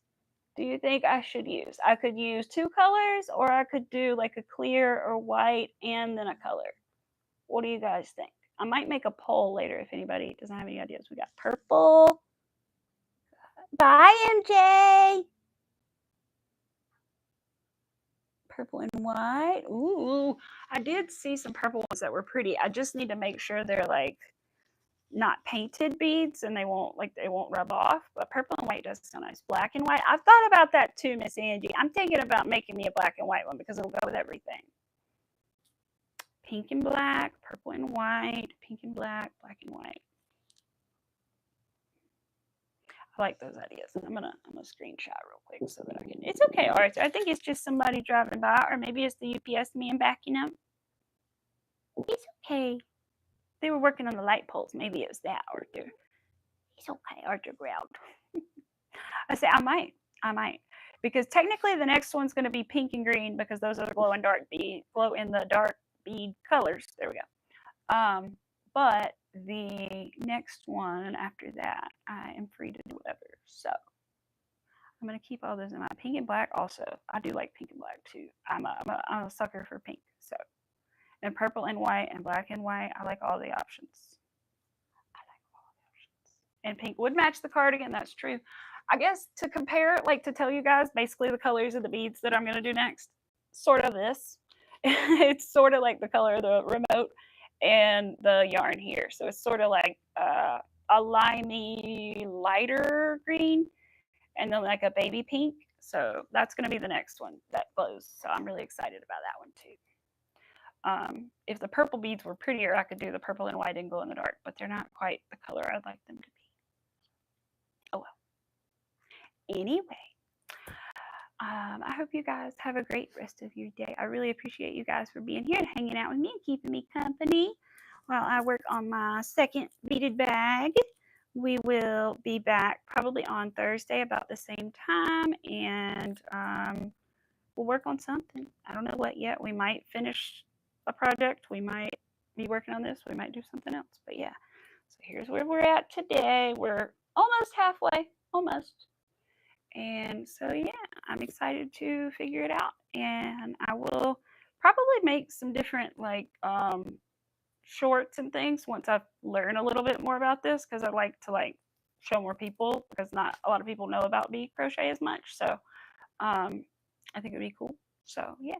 do you think I should use? I could use 2 colors, or I could do like a clear or white and then a color. What do you guys think? I might make a poll later if anybody doesn't have any ideas. We got purple. Bye, MJ. Purple and white. Ooh, I did see some purple ones that were pretty. I just need to make sure they're like not painted beads and they won't rub off. But purple and white does sound nice. Black and white. I've thought about that too, Miss Angie. I'm thinking about making me a black and white one because it'll go with everything. Pink and black, purple and white, pink and black, black and white. I like those ideas. I'm gonna screenshot real quick so that I can. It's okay, Arthur. I think it's just somebody driving by, or maybe it's the UPS man backing up. It's okay. They were working on the light poles. Maybe it was that, Arthur. It's okay, Arthur growled. I say I might, because technically the next one's going to be pink and green because those are the glow in the dark bead colors. There we go. But the next one after that, I am free to do whatever. So I'm going to keep all those in mind. Pink and black also. I do like pink and black too. I'm a sucker for pink. So, and purple and white and black and white. I like all the options. And pink would match the cardigan. That's true. I guess to compare, like to tell you guys basically the colors of the beads that I'm going to do next. Sort of this. It's sort of like the color of the remote and the yarn here. So it's sort of like a limey lighter green and then like a baby pink. So that's going to be the next one that glows. So I'm really excited about that one too. If the purple beads were prettier, I could do the purple and white and glow in the dark, but they're not quite the color I'd like them to be. Oh well. Anyway, I hope you guys have a great rest of your day. I really appreciate you guys for being here and hanging out with me and keeping me company while I work on my second beaded bag. We will be back probably on Thursday about the same time, and we'll work on something. I don't know what yet. We might finish a project. We might be working on this. We might do something else. But yeah, so here's where we're at today. We're almost halfway, almost. And so yeah, I'm excited to figure it out. And I will probably make some different like shorts and things once I've learned a little bit more about this, because I'd like to like show more people, because not a lot of people know about bead crochet as much. So I think it'd be cool. So yeah.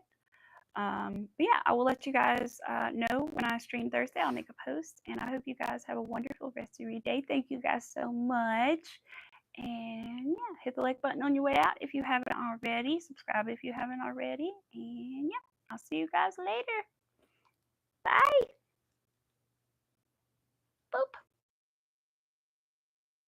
But yeah, I will let you guys know when I stream Thursday. I'll make a post, and I hope you guys have a wonderful rest of your day. Thank you guys so much. And yeah, hit the like button on your way out if you haven't already. Subscribe if you haven't already. And yeah, I'll see you guys later. Bye. Boop.